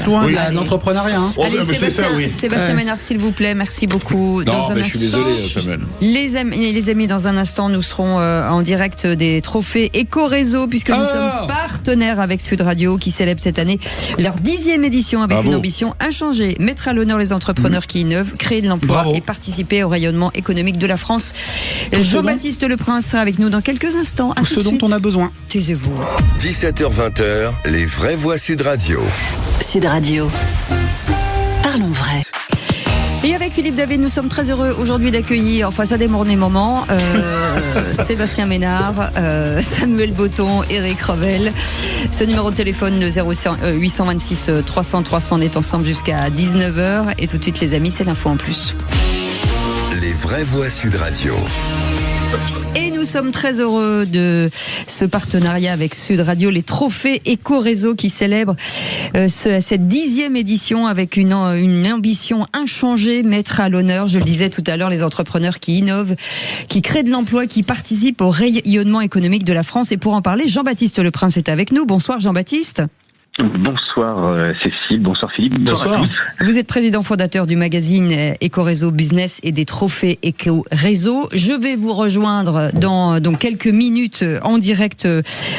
loin de l'entrepreneuriat. Allez, Sébastien Ménard, s'il vous plaît, merci beaucoup. Je suis désolé, Samuel. Les amis, dans un instant, nous serons en direct des trophées Éco-Réseau, puisque nous sommes partenaires avec Sud Radio, qui célèbre cette année leur 10e édition avec une ambition inchangée, mettre à l'honneur les entrepreneurs qui innovent, créer de l'emploi et participer au rayonnement économique de la France. Jean-Baptiste Leprince sera avec nous dans quelques instants. Tout ce dont on a besoin. Taisez-vous. 17h-20h, les vraies voix Sud Radio. Sud Radio. Parlons vrai. Et avec Philippe David, nous sommes très heureux aujourd'hui d'accueillir, enfin ça démarre des moments, Sébastien Ménard, Samuel Botton, Éric Revel. Ce numéro de téléphone, le 0826 300 300, on est ensemble jusqu'à 19h. Et tout de suite les amis, c'est l'info en plus. Les vraies voix Sud Radio. Et nous sommes très heureux de ce partenariat avec Sud Radio, les trophées Éco-Réseau qui célèbrent cette 10e édition avec une ambition inchangée, mettre à l'honneur, je le disais tout à l'heure, les entrepreneurs qui innovent, qui créent de l'emploi, qui participent au rayonnement économique de la France. Et pour en parler, Jean-Baptiste Leprince est avec nous. Bonsoir Jean-Baptiste. Bonsoir Cécile, bonsoir Philippe, bonsoir à tous. Vous êtes président fondateur du magazine Éco-Réseau Business et des trophées Éco-Réseau. Je vais vous rejoindre dans quelques minutes en direct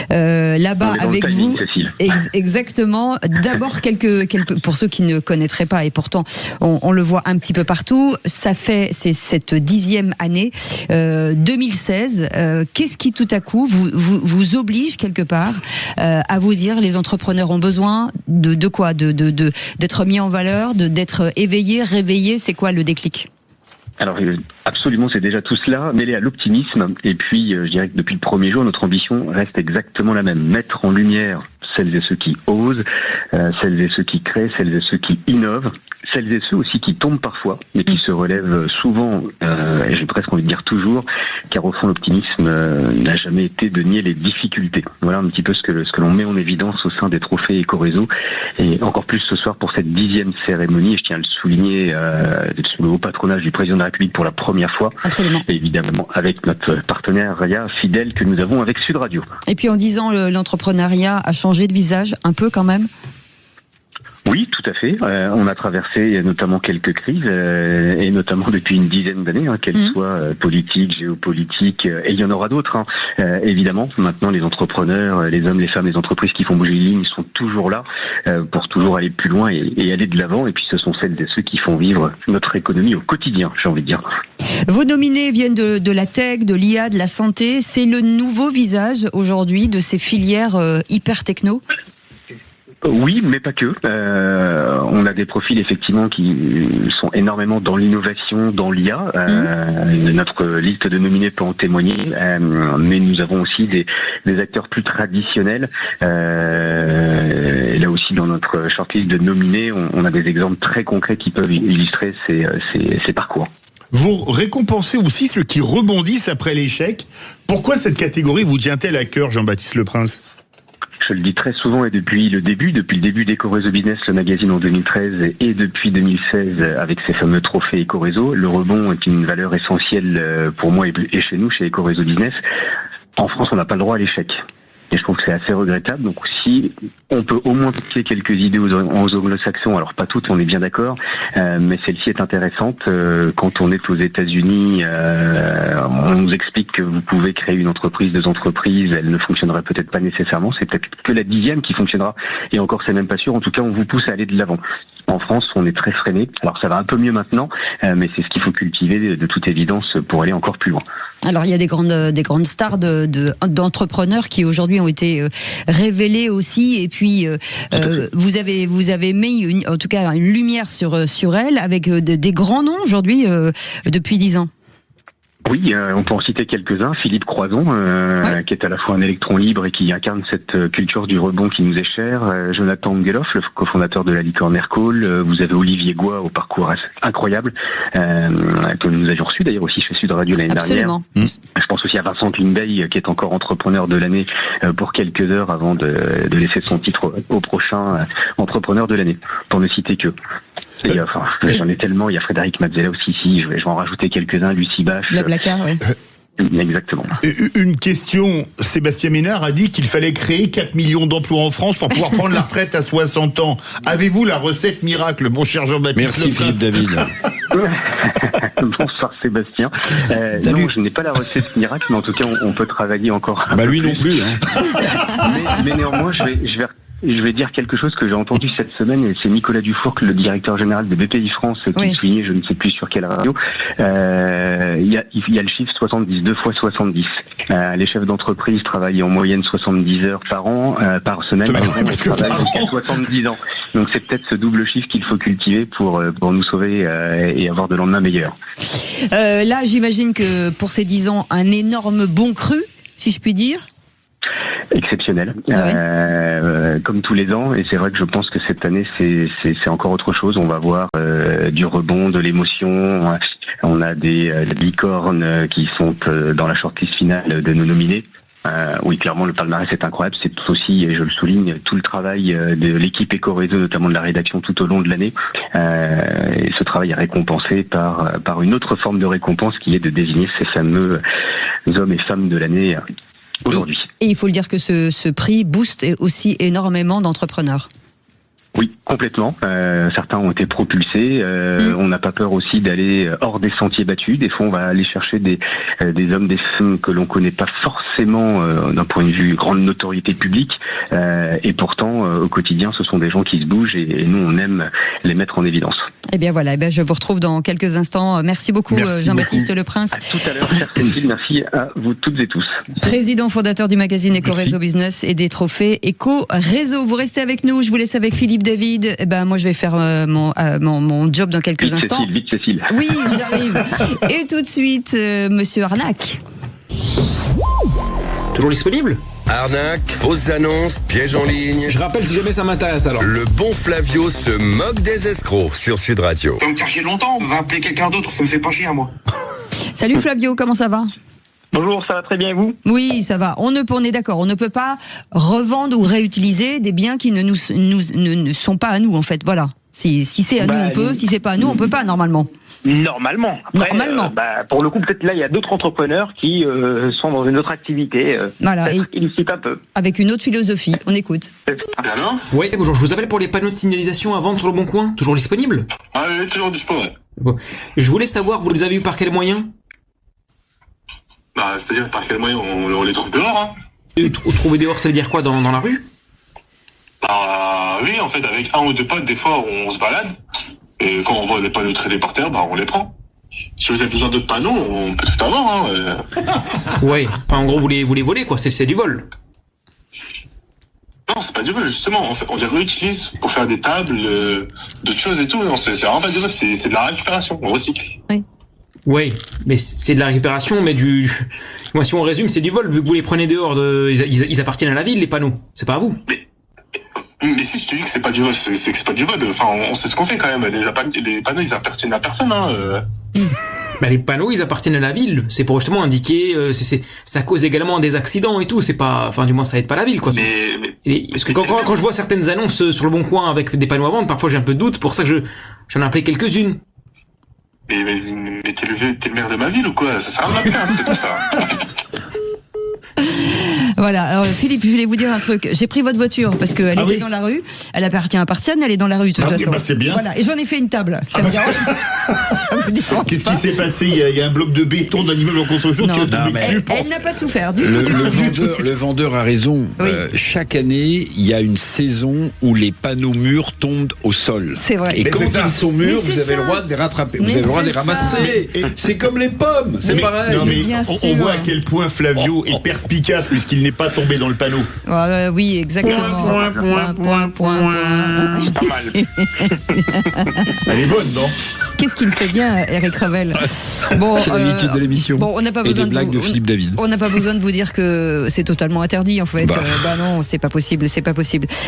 là-bas avec vous. Exactement. D'abord quelques pour ceux qui ne connaîtraient pas, et pourtant on le voit un petit peu partout. C'est cette 10e année 2016. Qu'est-ce qui tout à coup vous oblige quelque part à vous dire les entrepreneurs ont besoin de quoi, d'être mis en valeur, d'être éveillés, réveillés. C'est quoi le déclic? Alors absolument, c'est déjà tout cela, mêlé à l'optimisme. Et puis je dirais que depuis le premier jour, notre ambition reste exactement la même, mettre en lumière celles et ceux qui osent, celles et ceux qui créent, celles et ceux qui innovent, celles et ceux aussi qui tombent parfois, mais qui se relèvent souvent, et j'ai presque envie de dire toujours, car au fond l'optimisme n'a jamais été de nier les difficultés. Voilà un petit peu ce que l'on met en évidence au sein des trophées Ecoréseau, et encore plus ce soir pour cette 10e cérémonie, et je tiens à le souligner, sous le haut patronage du président de la République pour la première fois. Absolument. Et évidemment avec notre partenariat fidèle que nous avons avec Sud Radio. Et puis en 10 ans, l'entrepreneuriat a changé de visage un peu quand même. Oui, tout à fait. On a traversé notamment quelques crises, et notamment depuis une dizaine d'années, qu'elles soient politiques, géopolitiques, et il y en aura d'autres. Évidemment, maintenant, les entrepreneurs, les hommes, les femmes, les entreprises qui font bouger les lignes sont toujours là pour toujours aller plus loin et aller de l'avant. Et puis, ce sont celles et ceux qui font vivre notre économie au quotidien, j'ai envie de dire. Vos nominés viennent de la tech, de l'IA, de la santé. C'est le nouveau visage aujourd'hui de ces filières hyper techno. Oui, mais pas que. On a des profils effectivement qui sont énormément dans l'innovation, dans l'IA. Notre liste de nominés peut en témoigner, mais nous avons aussi des acteurs plus traditionnels. Et là aussi, dans notre shortlist de nominés, on a des exemples très concrets qui peuvent illustrer ces parcours. Vous récompensez aussi ceux qui rebondissent après l'échec. Pourquoi cette catégorie vous tient-elle à cœur, Jean-Baptiste Leprince ? Je le dis très souvent et depuis le début d'Ecoréseau Business, le magazine en 2013 et depuis 2016 avec ces fameux trophées Ecoréseau, le rebond est une valeur essentielle pour moi et chez nous, chez Ecoréseau Business. En France, on n'a pas le droit à l'échec. Et je trouve que c'est assez regrettable. Donc si on peut au moins piquer quelques idées aux anglo-saxons, alors pas toutes, on est bien d'accord, mais celle-ci est intéressante. Quand on est aux États-Unis, on nous explique que vous pouvez créer une entreprise, 2 entreprises, elle ne fonctionnera peut-être pas nécessairement, c'est peut-être que la 10e qui fonctionnera. Et encore, c'est même pas sûr. En tout cas, on vous pousse à aller de l'avant. En France, on est très freiné. Alors ça va un peu mieux maintenant, mais c'est ce qu'il faut cultiver de toute évidence pour aller encore plus loin. Alors il y a des grandes stars d'entrepreneurs qui aujourd'hui ont été révélées aussi, et puis vous avez mis en tout cas une lumière sur elles avec des grands noms aujourd'hui depuis 10 ans. Oui, on peut en citer quelques-uns. Philippe Croizon, qui est à la fois un électron libre et qui incarne cette culture du rebond qui nous est chère. Jonathan Ngeloff, le cofondateur de la licorne Aircall. Vous avez Olivier Goua au parcours incroyable, que nous avions reçu d'ailleurs aussi chez Sud Radio l'année dernière. Je pense aussi à Vincent Klingbeil, qui est encore entrepreneur de l'année pour quelques heures avant de laisser son titre au prochain entrepreneur de l'année, pour ne citer que. Et, j'en ai tellement. Il y a Frédéric Mazzella aussi, je vais en rajouter quelques-uns, Lucie Bach. Blablacar, oui. Exactement. Une question, Sébastien Ménard a dit qu'il fallait créer 4 millions d'emplois en France pour pouvoir prendre la retraite à 60 ans. Avez-vous la recette miracle, mon cher Jean-Baptiste? Merci Philippe David. Bonsoir Sébastien. Non, je n'ai pas la recette miracle, mais en tout cas, on peut travailler encore. Lui non plus. Mais néanmoins, je vais dire quelque chose que j'ai entendu cette semaine, et c'est Nicolas Dufour, le directeur général de BPI France, qui soulignait, je ne sais plus sur quelle radio, il y a le chiffre 70, 2 fois 70. Les chefs d'entreprise travaillent en moyenne 70 heures par an, par semaine, on travaille jusqu'à 70 ans. Donc c'est peut-être ce double chiffre qu'il faut cultiver pour nous sauver et avoir de lendemain meilleur. Là, j'imagine que pour ces 10 ans, un énorme bon cru, si je puis dire. Exceptionnel, comme tous les ans, et c'est vrai que je pense que cette année c'est encore autre chose. On va voir du rebond, de l'émotion. On a des licornes qui sont dans la shortlist finale de nos nominés. Oui, clairement, le palmarès est incroyable. C'est aussi, et je le souligne, tout le travail de l'équipe Ecoréseau, notamment de la rédaction tout au long de l'année. Et ce travail est récompensé par une autre forme de récompense qui est de désigner ces fameux hommes et femmes de l'année aujourd'hui. Et il faut le dire que ce prix booste aussi énormément d'entrepreneurs. Oui, complètement. Certains ont été propulsés. On n'a pas peur aussi d'aller hors des sentiers battus. Des fois, on va aller chercher des hommes, des femmes que l'on connaît pas forcément d'un point de vue grande notoriété publique. Et pourtant, au quotidien, ce sont des gens qui se bougent et nous, on aime les mettre en évidence. Eh bien voilà, je vous retrouve dans quelques instants. Merci beaucoup, Jean-Baptiste Leprince. À tout à l'heure, chère Cécile. Merci à vous toutes et tous. Président fondateur du magazine Ecoréseau Business et des trophées Ecoréseau. Vous restez avec nous. Je vous laisse avec Philippe David. Moi, je vais faire mon job dans quelques instants. Vite Cécile. Oui, j'arrive. Et tout de suite, Monsieur Arnac. Toujours disponible? Arnaque, fausses annonces, pièges en ligne. Je rappelle si jamais ça m'intéresse alors. Le bon Flavio se moque des escrocs sur Sud Radio. Tu vas me faire chier longtemps, on va appeler quelqu'un d'autre, ça me fait pas chier à moi. Salut Flavio, comment ça va? Bonjour, ça va très bien et vous? Oui, ça va. On est d'accord. On ne peut pas revendre ou réutiliser des biens qui ne sont pas à nous, en fait. Voilà. Si c'est à nous, on peut. Si c'est pas à nous, on peut pas, normalement. Normalement. Après, normalement. Pour le coup, peut-être là, il y a d'autres entrepreneurs qui sont dans une autre activité. Voilà. Illicite un peu. Avec une autre philosophie. On écoute. Alors? Oui, bonjour. Je vous appelle pour les panneaux de signalisation à vendre sur le Bon Coin. Toujours disponible? Ah oui, toujours disponible. Bon. Je voulais savoir, vous les avez eu par quel moyen? Bah, c'est-à-dire par quel moyen on les trouve dehors, hein. Trouver dehors, ça veut dire quoi, dans la rue? Bah oui, en fait, avec un ou deux potes, des fois, on se balade. Et quand on voit les panneaux traîner par terre, bah on les prend. Si vous avez besoin d'autres panneaux, on peut tout avoir, hein. Ouais. Enfin, en gros, vous les volez, quoi. C'est du vol. Non, c'est pas du vol, justement. En fait, on les réutilise pour faire des tables, d'autres choses et tout. Non, c'est vraiment pas du vol, c'est de la récupération. On recycle. Oui. Ouais, mais c'est de la récupération, mais moi, si on résume, c'est du vol, vu que vous les prenez dehors ils appartiennent à la ville, les panneaux. C'est pas à vous. Mais si je te dis que c'est pas du vol, c'est que c'est pas du vol. Enfin, on sait ce qu'on fait quand même. Les panneaux, ils appartiennent à personne, hein. Bah, les panneaux, ils appartiennent à la ville. C'est pour justement indiquer, ça cause également des accidents et tout. C'est pas, enfin, du moins, ça aide pas la ville, quoi. Parce que quand je vois certaines annonces sur le Bon Coin avec des panneaux à vendre, parfois j'ai un peu de doute. C'est pour ça que j'en ai appelé quelques-unes. Mais t'es le maire de ma ville ou quoi? Ça sert à rien, c'est tout ça. Voilà, alors Philippe, je voulais vous dire un truc. J'ai pris votre voiture parce qu'elle était dans la rue. Elle appartient à Partienne, elle est dans la rue de toute façon. Bah c'est bien. Voilà, et j'en ai fait une table. Ça me dérange. Qu'est-ce qui s'est passé? Il y a un bloc de béton d'un immeuble en construction qui a tombé dessus. Elle n'a pas souffert du tout. Le vendeur a raison. Oui. Chaque année, il y a une saison où les panneaux mûrs tombent au sol. C'est vrai. Et Mais quand ils sont mûrs, vous avez le droit de les rattraper. Vous avez le droit de les ramasser. C'est comme les pommes, c'est pareil. Non, mais on voit à quel point Flavio est perspicace puisqu'il n'est pas tombé dans le panneau. Oui, exactement. Point. Elle est bonne, non? Qu'est-ce qu'il fait bien, Eric Revel? Bon, c'est l'habitude de l'émission. Bon, on n'a pas besoin des blagues de Philippe David. On n'a pas besoin de vous dire que c'est totalement interdit, en fait. Bah non, c'est pas possible.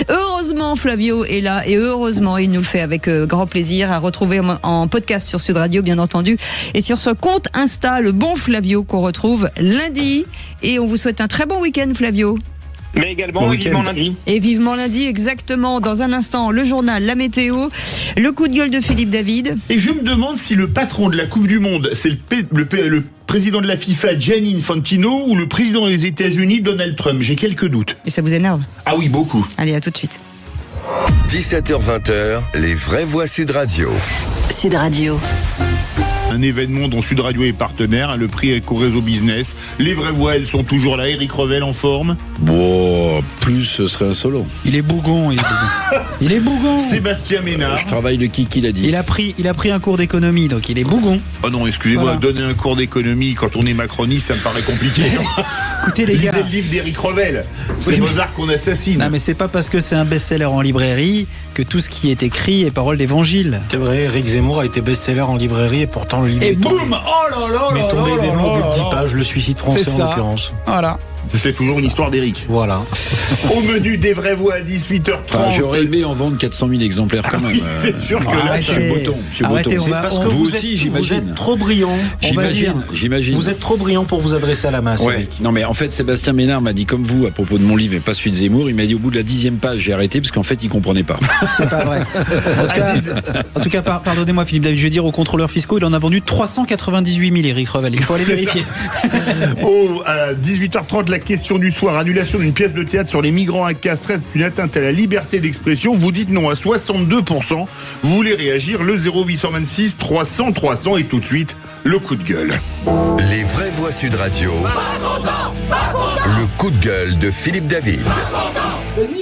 Heureusement, Flavio est là et heureusement, il nous le fait avec grand plaisir à retrouver en podcast sur Sud Radio, bien entendu, et sur ce compte Insta, le bon Flavio, qu'on retrouve lundi. Et on vous souhaite un très bon week-end, Flavio. Mais également, vivement lundi. Et vivement lundi, exactement. Dans un instant, le journal, la météo, le coup de gueule de Philippe David. Et je me demande si le patron de la Coupe du Monde, c'est le président de la FIFA, Gianni Infantino, ou le président des États-Unis, Donald Trump. J'ai quelques doutes. Et ça vous énerve? Ah oui, beaucoup. Allez, à tout de suite. 17h-20h, les vraies voix Sud Radio. Sud Radio. Un événement dont Sud Radio est partenaire, le prix Éco-Réseau Business. Les vraies voix, elles sont toujours là. Eric Revel en forme. Bon, plus ce serait insolent. Il est bougon. Il est bougon. Sébastien Ménard. Je travaille le qui l'a dit. Il a pris un cours d'économie, donc il est bougon. Oh non, excusez-moi, Voilà. donner un cours d'économie quand on est macroniste, ça me paraît compliqué. Écoutez les gars. Lisez le livre d'Eric Revel. C'est Mozart qu'on assassine. Non mais c'est pas parce que c'est un best-seller en librairie que tout ce qui est écrit est parole d'évangile. C'est vrai, Eric Zemmour a été best-seller en librairie et pourtant le livre Et est tombé. boum, oh là là Mais là tombé là des là noms là de 10 là. pages, le suicide français C'est en ça. l'occurrence. Voilà. C'est toujours une histoire d'Eric. Voilà. Au menu des vraies voix à 18h30. Enfin, j'aurais aimé en vendre 400 000 exemplaires quand même. Oui, c'est sûr que là, Monsieur Botton. Arrêtez, Botton. on va- Parce que vous vous aussi, êtes, j'imagine. vous êtes trop brillant. J'imagine. Vous êtes trop brillant pour vous adresser à la masse, Ouais. Eric. Non mais en fait Sébastien Ménard m'a dit comme vous à propos de mon livre et pas celui de Zemmour, il m'a dit au bout de la 10e page j'ai arrêté parce qu'en fait il comprenait pas. C'est pas vrai. En tout cas, pardonnez-moi Philippe David, je vais dire aux contrôleurs fiscaux, il en a vendu 398 000 Eric Revel. Il faut aller C'est vérifier. À 18h30, la question du soir, annulation d'une pièce de théâtre sur les migrants à Castres reste une atteinte à la liberté d'expression. Vous dites non à 62%. Vous voulez réagir, le 0826 300 300 et tout de suite, le coup de gueule. Les vraies voix Sud Radio. Le coup de gueule de Philippe David.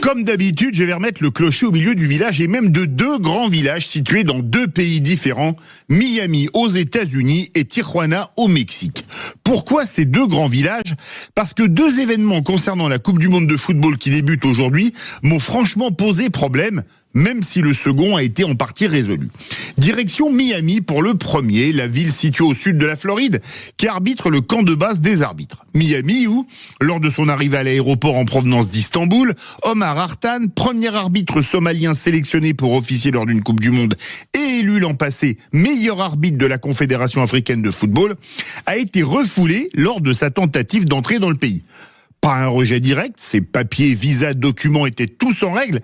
Comme d'habitude, je vais remettre le clocher au milieu du village et même de deux grands villages situés dans deux pays différents, Miami aux États-Unis et Tijuana au Mexique. Pourquoi ces deux grands villages? Parce que deux événements concernant la Coupe du Monde de football qui débute aujourd'hui m'ont franchement posé problème. même si le second a été en partie résolu. Direction Miami pour le premier, la ville située au sud de la Floride, qui arbitre le camp de base des arbitres. Miami où, lors de son arrivée à l'aéroport en provenance d'Istanbul, Omar Artan, premier arbitre somalien sélectionné pour officier lors d'une Coupe du Monde et élu l'an passé meilleur arbitre de la Confédération africaine de football, a été refoulé lors de sa tentative d'entrer dans le pays. Pas un rejet direct, ses papiers, visas, documents étaient tous en règle,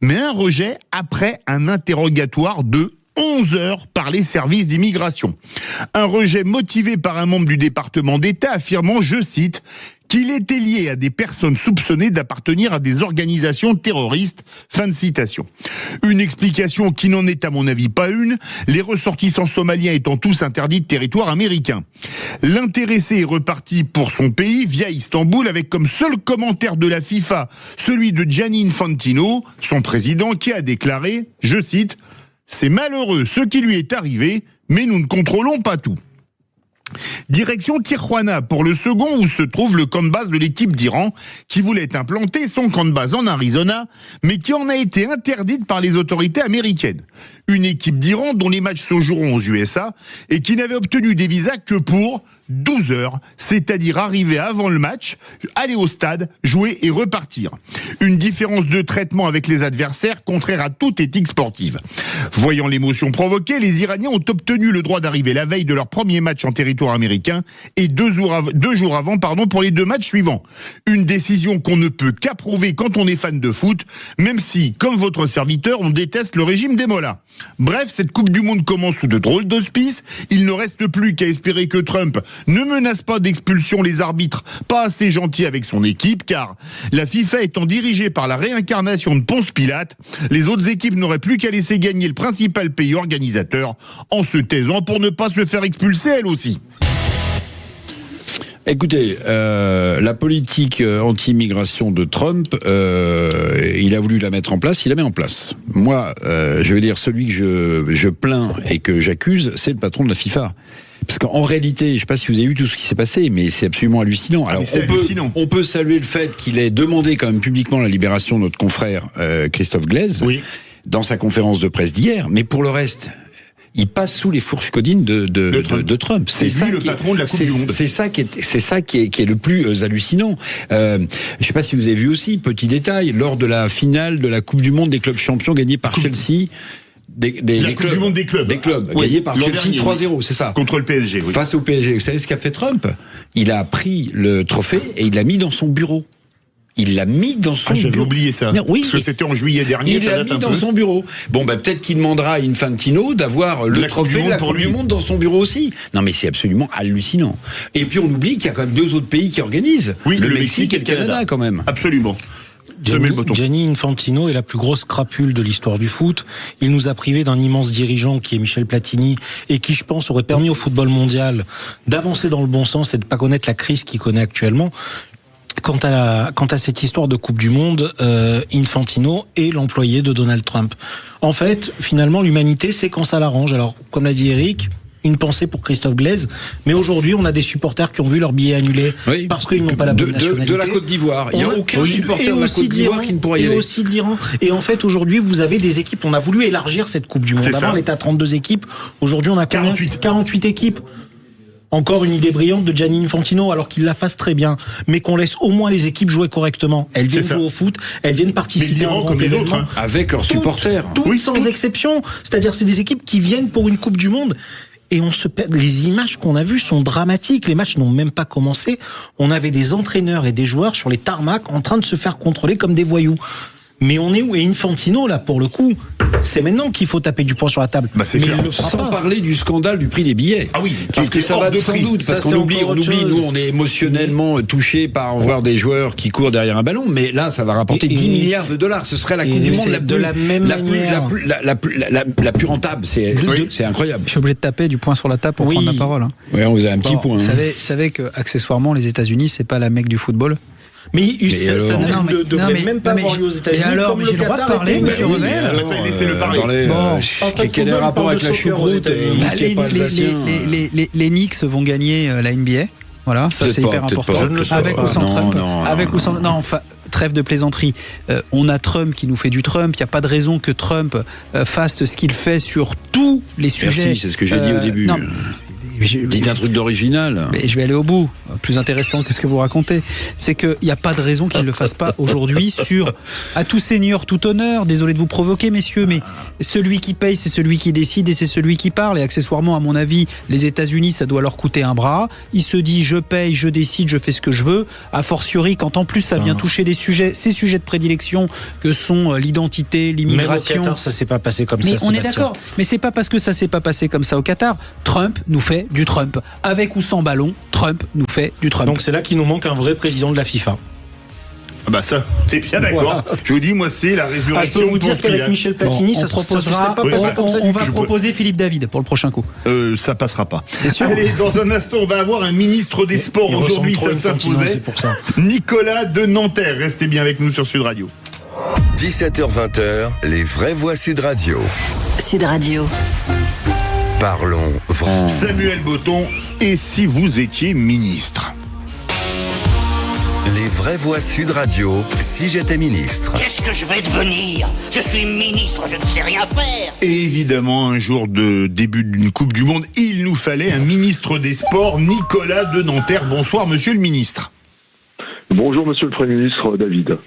mais un rejet après un interrogatoire de 11 heures par les services d'immigration. Un rejet motivé par un membre du département d'État affirmant, je cite, qu'il était lié à des personnes soupçonnées d'appartenir à des organisations terroristes. Fin de citation. Une explication qui n'en est à mon avis pas une, les ressortissants somaliens étant tous interdits de territoire américain. L'intéressé est reparti pour son pays via Istanbul avec comme seul commentaire de la FIFA celui de Gianni Infantino, son président, qui a déclaré, je cite, « C'est malheureux ce qui lui est arrivé, mais nous ne contrôlons pas tout ». Direction Tijuana pour le second où se trouve le camp de base de l'équipe d'Iran qui voulait implanter son camp de base en Arizona mais qui en a été interdite par les autorités américaines. Une équipe d'Iran dont les matchs se joueront aux USA et qui n'avait obtenu des visas que pour 12 heures, c'est-à-dire arriver avant le match, aller au stade, jouer et repartir. Une différence de traitement avec les adversaires contraire à toute éthique sportive. Voyant l'émotion provoquée, les Iraniens ont obtenu le droit d'arriver la veille de leur premier match en territoire américain et deux jours avant pour les deux matchs suivants. Une décision qu'on ne peut qu'approuver quand on est fan de foot, même si, comme votre serviteur, on déteste le régime des mollahs. Bref, cette Coupe du Monde commence sous de drôles d'auspices. Il ne reste plus qu'à espérer que Trump ne menace pas d'expulsion les arbitres pas assez gentils avec son équipe, car la FIFA étant dirigée par la réincarnation de Ponce Pilate, les autres équipes n'auraient plus qu'à laisser gagner le principal pays organisateur en se taisant pour ne pas se faire expulser elle aussi. Écoutez, la politique anti-immigration de Trump, il a voulu la mettre en place, il la met en place. Moi, je veux dire, celui que je plains et que j'accuse, c'est le patron de la FIFA. Parce qu'en réalité, je ne sais pas si vous avez vu tout ce qui s'est passé, mais c'est absolument hallucinant. Alors, on peut saluer le fait qu'il ait demandé quand même publiquement la libération de notre confrère Christophe Glaise dans sa conférence de presse d'hier, mais pour le reste, il passe sous les fourches codines de Trump. C'est lui le patron de la Coupe du Monde. C'est ça qui est le plus hallucinant. Je ne sais pas si vous avez vu aussi, petit détail, lors de la finale de la Coupe du Monde des clubs champions gagnée par Chelsea. La Coupe du Monde des clubs. Gagnée par Chelsea 3-0, c'est ça. Contre le PSG, oui. Face au PSG. Vous savez ce qu'a fait Trump ? Il a pris le trophée et il l'a mis dans son bureau. Il l'a mis dans son bureau. J'avais oublié ça. Non, oui, parce que c'était en juillet dernier. Il l'a mis dans son bureau. Bon, peut-être qu'il demandera à Infantino d'avoir le trophée de la Coupe du Monde dans son bureau aussi. Non, mais c'est absolument hallucinant. Et puis on oublie qu'il y a quand même deux autres pays qui organisent. Oui, le Mexique et le Canada quand même. Absolument. Gianni Infantino est la plus grosse crapule de l'histoire du foot. Il nous a privés d'un immense dirigeant qui est Michel Platini et qui, je pense, aurait permis au football mondial d'avancer dans le bon sens et de ne pas connaître la crise qu'il connaît actuellement. Quant à cette histoire de Coupe du Monde, Infantino est l'employé de Donald Trump. En fait, finalement, l'humanité, c'est quand ça l'arrange. Alors, comme l'a dit Eric, une pensée pour Christophe Glaise, mais aujourd'hui, on a des supporters qui ont vu leur billet annulé parce qu'ils n'ont pas la bonne nationalité. De la Côte d'Ivoire. Il n'y a aucun supporter de la Côte d'Ivoire qui ne pourrait y aller. Et aussi de l'Iran. Et en fait, aujourd'hui, vous avez des équipes. On a voulu élargir cette Coupe du Monde. Avant, on était à 32 équipes. Aujourd'hui, on a 48 équipes. Encore une idée brillante de Gianni Infantino, alors qu'il la fasse très bien, mais qu'on laisse au moins les équipes jouer correctement. Elles viennent jouer au foot, elles viennent participer à un grand événement. Avec leurs supporters. Toutes sans exception. C'est-à-dire, c'est des équipes qui viennent pour une Coupe du Monde. Et les images qu'on a vues sont dramatiques. Les matchs n'ont même pas commencé. On avait des entraîneurs et des joueurs sur les tarmacs en train de se faire contrôler comme des voyous. Mais on est où ? Et Infantino, là, pour le coup, c'est maintenant qu'il faut taper du poing sur la table. C'est clair. Sans parler du scandale du prix des billets. Ah oui, parce que ça va sans doute. Parce qu'on oublie, nous, on est émotionnellement touchés par voir des joueurs qui courent derrière un ballon. Mais là, ça va rapporter 10 milliards de dollars. Ce serait la Coupe du Monde la plus rentable. C'est incroyable. Je suis obligé de taper du poing sur la table pour prendre la parole. Oui, on vous a un petit point. Vous savez que, accessoirement, les États-Unis, c'est pas la Mecque du football. Mais ça ne devrait même pas avoir lieu aux États-Unis. Alors, comme j'ai le droit de parler, monsieur Revel. Laissez-le parler. Quel est le rapport avec la choucroute les Knicks vont gagner la NBA. Voilà, ça c'est hyper important. Avec ou sans Trump. trêve de plaisanterie. On a Trump qui nous fait du Trump. Il n'y a pas de raison que Trump fasse ce qu'il fait sur tous les sujets. Merci, c'est ce que j'ai dit au début. Non. Dites un truc d'original. Mais je vais aller au bout. Plus intéressant que ce que vous racontez. C'est qu'il n'y a pas de raison qu'il ne le fasse pas aujourd'hui sur à tout seigneur, tout honneur. Désolé de vous provoquer, messieurs, mais celui qui paye, c'est celui qui décide et c'est celui qui parle. Et accessoirement, à mon avis, les États-Unis, ça doit leur coûter un bras. Il se dit, je paye, je décide, je fais ce que je veux. A fortiori, quand en plus ça vient toucher ces sujets de prédilection que sont l'identité, l'immigration. Même au Qatar, ça s'est pas passé comme ça. Mais on est d'accord. Mais c'est pas parce que ça s'est pas passé comme ça au Qatar. Trump nous fait du Trump. Avec ou sans ballon, Trump nous fait du Trump. Donc c'est là qu'il nous manque un vrai président de la FIFA. Ah bah ça, t'es bien d'accord. Voilà. Je vous dis, moi, c'est la résurrection. Je peux vous dire qu'avec Michel Platini, ça proposera. On va proposer Philippe David pour le prochain coup. Ça passera pas. C'est sûr. Allez, dans un instant, on va avoir un ministre des Sports. Aujourd'hui, ça s'imposait. C'est pour ça. Nicolas de Nanterre. Restez bien avec nous sur Sud Radio. 17h-20h, les vraies voix Sud Radio. Sud Radio. Parlons vrai. Samuel Botton, et si vous étiez ministre? Les vraies voix Sud Radio, si j'étais ministre. Qu'est-ce que je vais devenir? Je suis ministre, je ne sais rien faire. Et évidemment, un jour de début d'une Coupe du Monde, il nous fallait un ministre des Sports, Nicolas de Nanterre. Bonsoir, monsieur le ministre. Bonjour monsieur le Premier ministre David.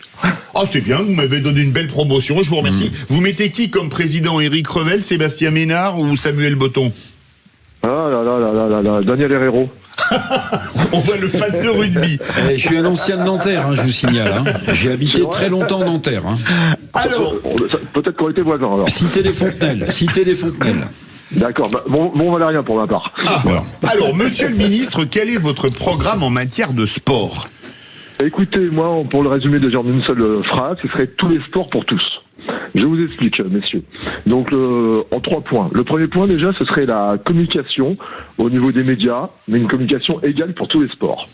Oh c'est bien, vous m'avez donné une belle promotion, je vous remercie. Vous mettez qui comme président? Éric Revel, Sébastien Ménard ou Samuel Botton? Ah là, Daniel Herrero. On voit le fan de rugby. Je suis un ancien de Nanterre, je vous signale. J'ai habité très longtemps à Nanterre. Alors, peut-être qu'on était voisins alors. Cité des Fontenelles. D'accord, bon Valérien pour ma part. Voilà. Alors, monsieur le ministre, quel est votre programme en matière de sport? Écoutez, moi, pour le résumer déjà en une seule phrase, ce serait tous les sports pour tous. Je vous explique, messieurs. Donc, en 3 points. Le premier point, déjà, ce serait la communication au niveau des médias, mais une communication égale pour tous les sports.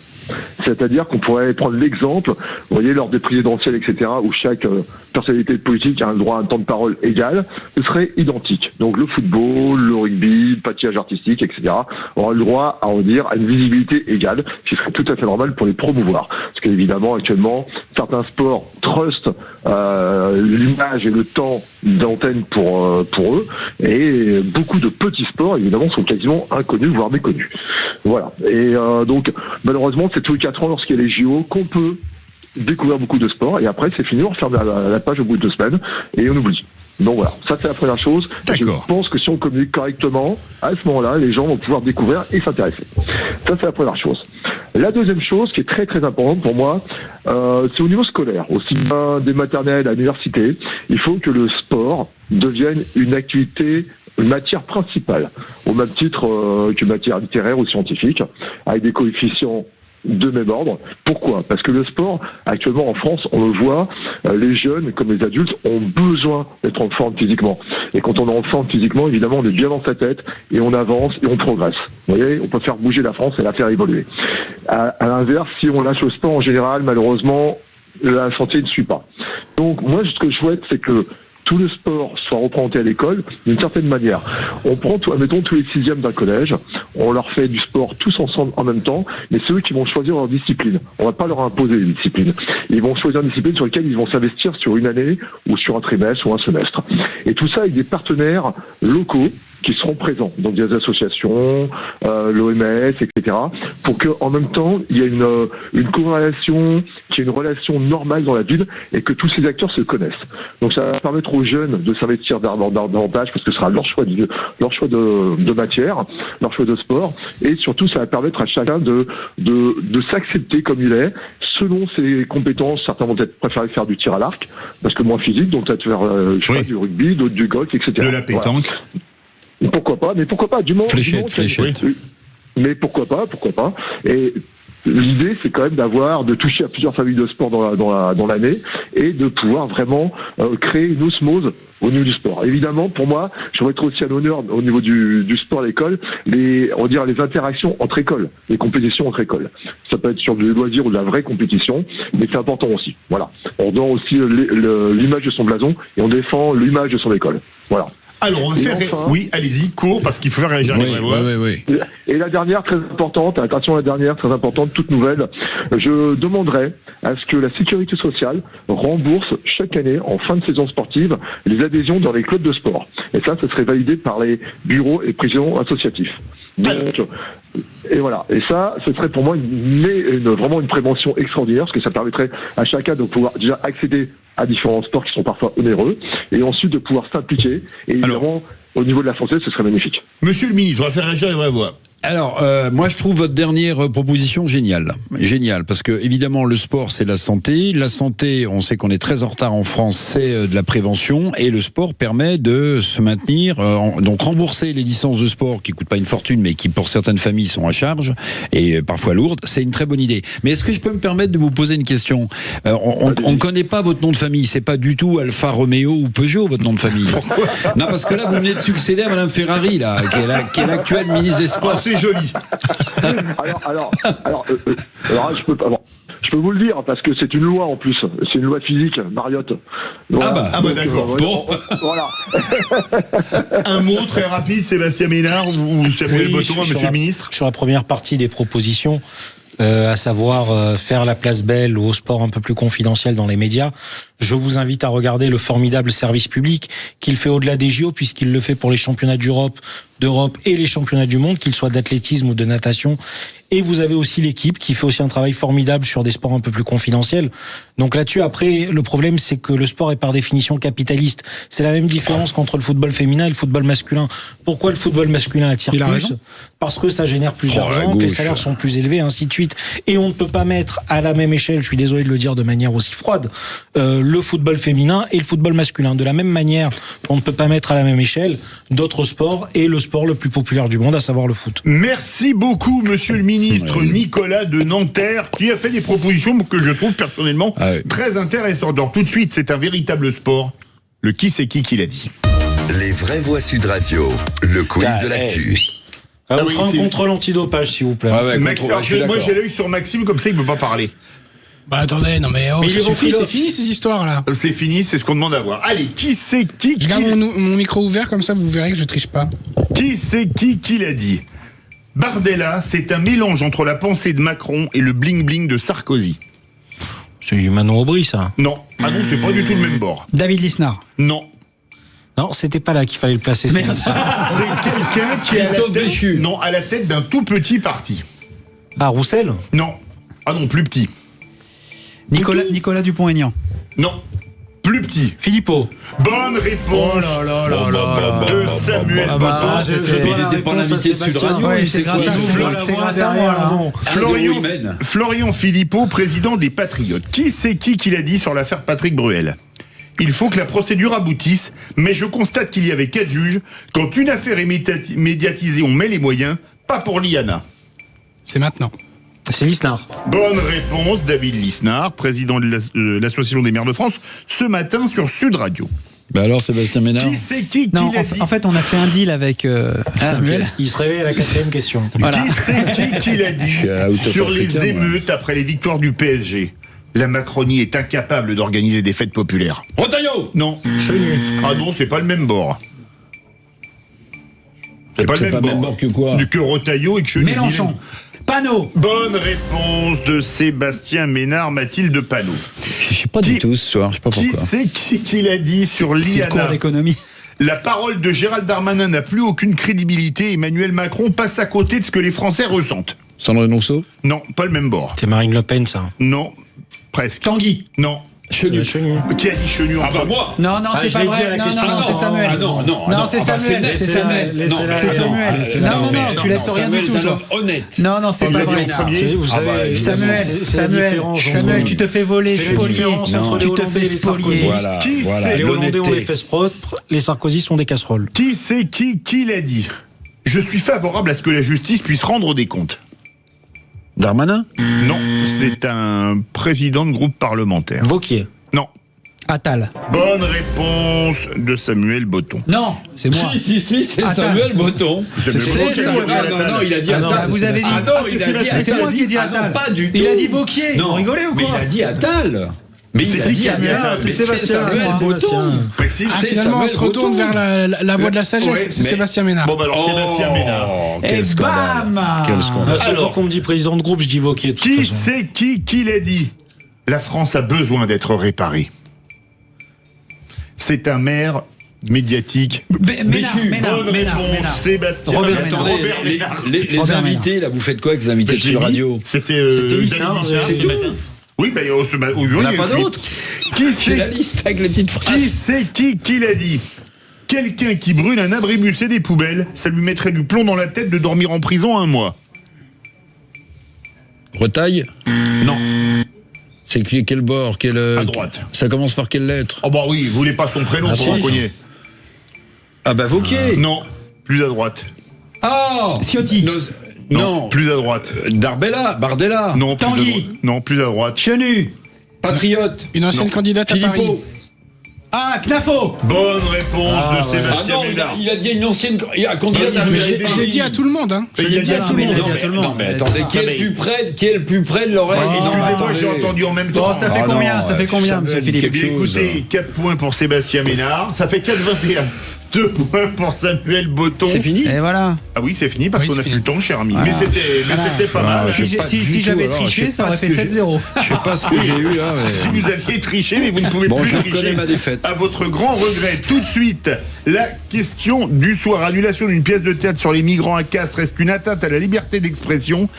C'est-à-dire qu'on pourrait prendre l'exemple, vous voyez, lors des présidentielles, etc., où chaque personnalité politique a un droit à un temps de parole égal, ce serait identique. Donc le football, le rugby, le patinage artistique, etc., aura le droit à une visibilité égale, ce qui serait tout à fait normal pour les promouvoir. Parce qu'évidemment, actuellement, certains sports trustent l'image et le temps d'antenne pour eux, et beaucoup de petits sports, évidemment, sont quasiment inconnus, voire méconnus. Voilà. Et donc, malheureusement, c'est tous les 4 ans, lorsqu'il y a les JO, qu'on peut découvrir beaucoup de sports, et après, c'est fini, on referme la page au bout de 2 semaines, et on oublie. Donc voilà, ça c'est la première chose. D'accord. Je pense que si on communique correctement, à ce moment-là, les gens vont pouvoir découvrir et s'intéresser. Ça c'est la première chose. La deuxième chose, qui est très très importante pour moi, c'est au niveau scolaire. Aussi bien des maternelles à l'université, il faut que le sport devienne une activité, une matière principale, au même titre qu'une matière littéraire ou scientifique, avec des coefficients de même ordre. Pourquoi? Parce que le sport, actuellement en France, on le voit, les jeunes comme les adultes ont besoin d'être en forme physiquement. Et quand on est en forme physiquement, évidemment, on est bien dans sa tête et on avance et on progresse. Vous voyez, on peut faire bouger la France et la faire évoluer. À l'inverse, si on lâche le sport en général, malheureusement, la santé ne suit pas. Donc moi, ce que je souhaite, c'est que tout le sport soit représenté à l'école d'une certaine manière. On prend, admettons, tous les 6e d'un collège, on leur fait du sport tous ensemble en même temps, mais ceux qui vont choisir leur discipline. On va pas leur imposer une discipline. Ils vont choisir une discipline sur laquelle ils vont s'investir sur une année, ou sur un trimestre, ou un semestre. Et tout ça avec des partenaires locaux qui seront présents, donc des associations, l'OMS, etc., pour que en même temps il y ait une corrélation, qu'il y ait une relation normale dans la ville et que tous ces acteurs se connaissent. Donc ça va permettre aux jeunes de s'investir davantage parce que ce sera leur choix de matière, leur choix de sport, et surtout ça va permettre à chacun de s'accepter comme il est, selon ses compétences. Certains vont peut-être préférer faire du tir à l'arc parce que moins physique, donc peut-être faire du rugby, d'autres du golf, etc. De la pétanque. Voilà. Pourquoi pas, du moment. Fléchette. Mais pourquoi pas. Et l'idée, c'est quand même de toucher à plusieurs familles de sport dans l'année et de pouvoir vraiment créer une osmose au niveau du sport. Évidemment, pour moi, je vais être aussi à l'honneur au niveau du sport à l'école, les interactions entre écoles, les compétitions entre écoles. Ça peut être sur du loisir ou de la vraie compétition, mais c'est important aussi. Voilà. On donne aussi l'image de son blason et on défend l'image de son école. Voilà. Alors, on va faire... Oui, allez-y, court, parce qu'il faut faire réagir les vrais voix. Oui. Et la dernière, très importante, attention, la dernière, très importante, toute nouvelle, je demanderai à ce que la sécurité sociale rembourse chaque année, en fin de saison sportive, les adhésions dans les clubs de sport. Et ça serait validé par les bureaux et présidents associatifs. Donc, et voilà. Et ça, ce serait pour moi vraiment une prévention extraordinaire, parce que ça permettrait à chacun de pouvoir déjà accéder à différents sports qui sont parfois onéreux, et ensuite de pouvoir s'impliquer. Et évidemment, au niveau de la Française, ce serait magnifique. Monsieur le ministre, on va faire réagir les vraies voix. Alors, moi, je trouve votre dernière proposition géniale. Géniale, parce que, évidemment, le sport, c'est la santé. La santé, on sait qu'on est très en retard en France, c'est de la prévention. Et le sport permet de se maintenir. Donc, rembourser les licences de sport qui coûtent pas une fortune, mais qui, pour certaines familles, sont à charge et parfois lourdes, c'est une très bonne idée. Mais est-ce que je peux me permettre de vous poser une question ? On ne connaît pas votre nom de famille. C'est pas du tout Alfa Romeo ou Peugeot, votre nom de famille. Pourquoi ? Non, parce que là, vous venez de succéder à Madame Ferrari, là, qui est l'actuelle ministre des Sports. C'est joli. alors, je peux vous le dire, parce que c'est une loi en plus. C'est une loi physique, Mariotte. Voilà. Ah bah d'accord. Bon. Voilà. Un mot très rapide, Sébastien Ménard ou Samuel Botton, monsieur le ministre. Sur la première partie des propositions, à savoir faire la place belle au sport un peu plus confidentiel dans les médias, je vous invite à regarder le formidable service public qu'il fait au-delà des JO, puisqu'il le fait pour les championnats d'Europe et les championnats du monde, qu'ils soient d'athlétisme ou de natation. Et vous avez aussi l'équipe qui fait aussi un travail formidable sur des sports un peu plus confidentiels. Donc là-dessus, après, le problème, c'est que le sport est par définition capitaliste. C'est la même différence qu'entre le football féminin et le football masculin. Pourquoi le football masculin attire plus ? Parce que ça génère plus d'argent, que les salaires sont plus élevés, et ainsi de suite. Et on ne peut pas mettre à la même échelle, je suis désolé de le dire de manière aussi froide, le football féminin et le football masculin. De la même manière, on ne peut pas mettre à la même échelle d'autres sports et le sport le plus populaire du monde, à savoir le foot. Merci beaucoup, monsieur le ministre Nicolas de Nanterre, qui a fait des propositions que je trouve personnellement très intéressantes. Alors tout de suite, c'est un véritable sport. Le qui c'est qui l'a dit. Les vraies voix Sud Radio, le quiz de l'actu. On fera un contrôle antidopage, s'il vous plaît. Moi, j'ai l'œil sur Maxime, comme ça, il ne peut pas parler. Bah attendez, non mais ça suffit, c'est fini ces histoires-là. C'est fini, c'est ce qu'on demande à voir. Allez, qui c'est qui Je garde mon micro ouvert, comme ça vous verrez que je triche pas. Qui c'est qui l'a dit. Bardella, c'est un mélange entre la pensée de Macron et le bling-bling de Sarkozy. C'est du Manon Aubry, ça. Non, c'est pas du tout le même bord. David Lisnard. Non. Non, c'était pas là qu'il fallait le placer. C'est quelqu'un qui est à la tête d'un tout petit parti. Ah, Roussel ? Non. Ah non, plus petit. Nicolas Dupont-Aignan. Non. Plus petit. Philippot. Bonne réponse de Samuel Botton. Il n'était pas l'invité de Sud Radio. C'est grâce à moi. Florian Philippot, président des Patriotes. Qui c'est qui l'a dit sur l'affaire Patrick Bruel ? Il faut que la procédure aboutisse, mais je constate qu'il y avait 4 juges. Quand une affaire est médiatisée, on met les moyens, pas pour Liana. C'est maintenant. C'est Lisnard. Bonne réponse, David Lisnard, président de l'Association des maires de France, ce matin sur Sud Radio. Bah alors, Sébastien Ménard. Qui c'est qui l'a dit ? En fait, on a fait un deal avec Samuel. Il se réveille à la 4e question. Voilà. Qui c'est qui l'a dit sur les émeutes après les victoires du PSG ? La Macronie est incapable d'organiser des fêtes populaires. Retailleau ? Non. Chenu. Ah non, c'est pas le même bord. C'est pas le même bord que quoi ? Que Retailleau et que Chenu. Mélenchon. Panot. Bonne réponse de Sébastien Ménard, Mathilde Panot. Je sais pas du tout ce soir, je sais pas pourquoi. Qui c'est qui l'a dit sur Liana ? C'est le cours d'économie. La parole de Gérald Darmanin n'a plus aucune crédibilité. Emmanuel Macron passe à côté de ce que les Français ressentent. Sandrine Rousseau ? Non, pas le même bord. C'est Marine Le Pen, ça. Non, presque. Tanguy. Non. Chenu. Qui a dit Chenu? Ah bah moi. Non, c'est pas vrai. Non, c'est Samuel. Non, c'est Samuel. C'est Samuel. Non, tu laisses rien du tout, toi. Honnête. Non, c'est pas vrai. Vous savez, Samuel, tu te fais voler, spolier. Tu te fais spolier. Qui c'est? Les Hollandais ont les fesses propres, les Sarkozy sont des casseroles. Qui c'est qui l'a dit? Je suis favorable à ce que la justice puisse rendre des comptes. Darmanin? Non, c'est un président de groupe parlementaire. Vauquier? Non. Attal. Bonne réponse de Samuel Botton. Non, c'est moi. Si, c'est Samuel Botton. C'est Samuel Botton. Non, il a dit Attal. Vous avez dit. C'est moi qui ai dit Attal. Non, pas du tout. Il a dit Vauquier. Non, Vous rigolez ou quoi? Mais il a dit Attal. Mais c'est Sébastien Ménard. Finalement, on se retourne vers la voix de la sagesse. C'est Sébastien Ménard. Bon, bah alors Sébastien Ménard. Et bam! Quel scandale. Alors, quand on me dit président de groupe, je dis Wauquiez. Qui c'est qui l'a dit? La France a besoin d'être réparée. C'est un maire médiatique. Ménard. Sébastien Robert Ménard. Les invités, là, vous faites quoi avec les invités de Sud Radio? C'était C'est tout. Oui, bah, Il n'y en a pas d'autres. C'est la liste avec les petites phrases. Qui c'est qui l'a dit? Quelqu'un qui brûle un abribus et des poubelles, ça lui mettrait du plomb dans la tête de dormir en prison 1 mois. Retaille? Non. C'est quel bord? À droite. Ça commence par quelle lettre? Oh bah oui, vous voulez pas son prénom pour en cogner. Ah bah Wauquiez. Non, plus à droite. Ah, Ciotti. Non, plus à droite. Bardella. Non, Tanguy. Plus à droite. Chenu. Patriote. Une ancienne candidate à Paris. Ah, Knafo. Bonne réponse de Sébastien Ménard. Il a dit une ancienne candidate. Je l'ai dit à tout le monde. Je l'ai dit à tout le monde. Non, mais attendez, qui est le plus près de l'oreille? Excusez-moi, j'ai entendu en même temps. Ça fait combien, monsieur Philippe? Eh bien, écoutez, 4 points pour Sébastien Ménard. Ça fait 4-21. 2 points pour Samuel Botton. C'est fini? Et voilà. Ah oui, c'est fini parce qu'on a plus le temps, cher ami. Voilà. Mais c'était pas mal. Si j'avais triché, ça aurait fait 7-0. Je sais pas ce que j'ai eu là. Si vous aviez triché, mais vous ne pouvez plus je tricher. reconnais ma défaite. À votre grand regret. Tout de suite, la question du soir. Annulation d'une pièce de théâtre sur les migrants à Castres. Est-ce une atteinte à la liberté d'expression?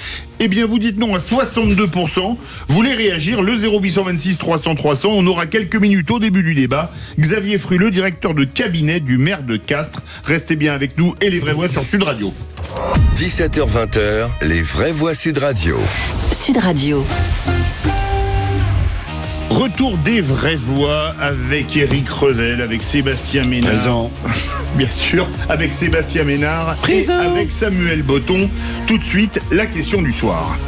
Eh bien, vous dites non à 62%. Vous voulez réagir? Le 0826 300 300. On aura quelques minutes au début du débat. Xavier Fruleux, directeur de cabinet du maire de Castres. Restez bien avec nous et les vraies voix sur Sud Radio. 17h-20h, les vraies voix Sud Radio. Sud Radio. Retour des vraies voix avec Éric Revel, avec Sébastien Ménard. Présent. Bien sûr, avec Sébastien Ménard. Présent. Et avec Samuel Botton. Tout de suite, la question du soir.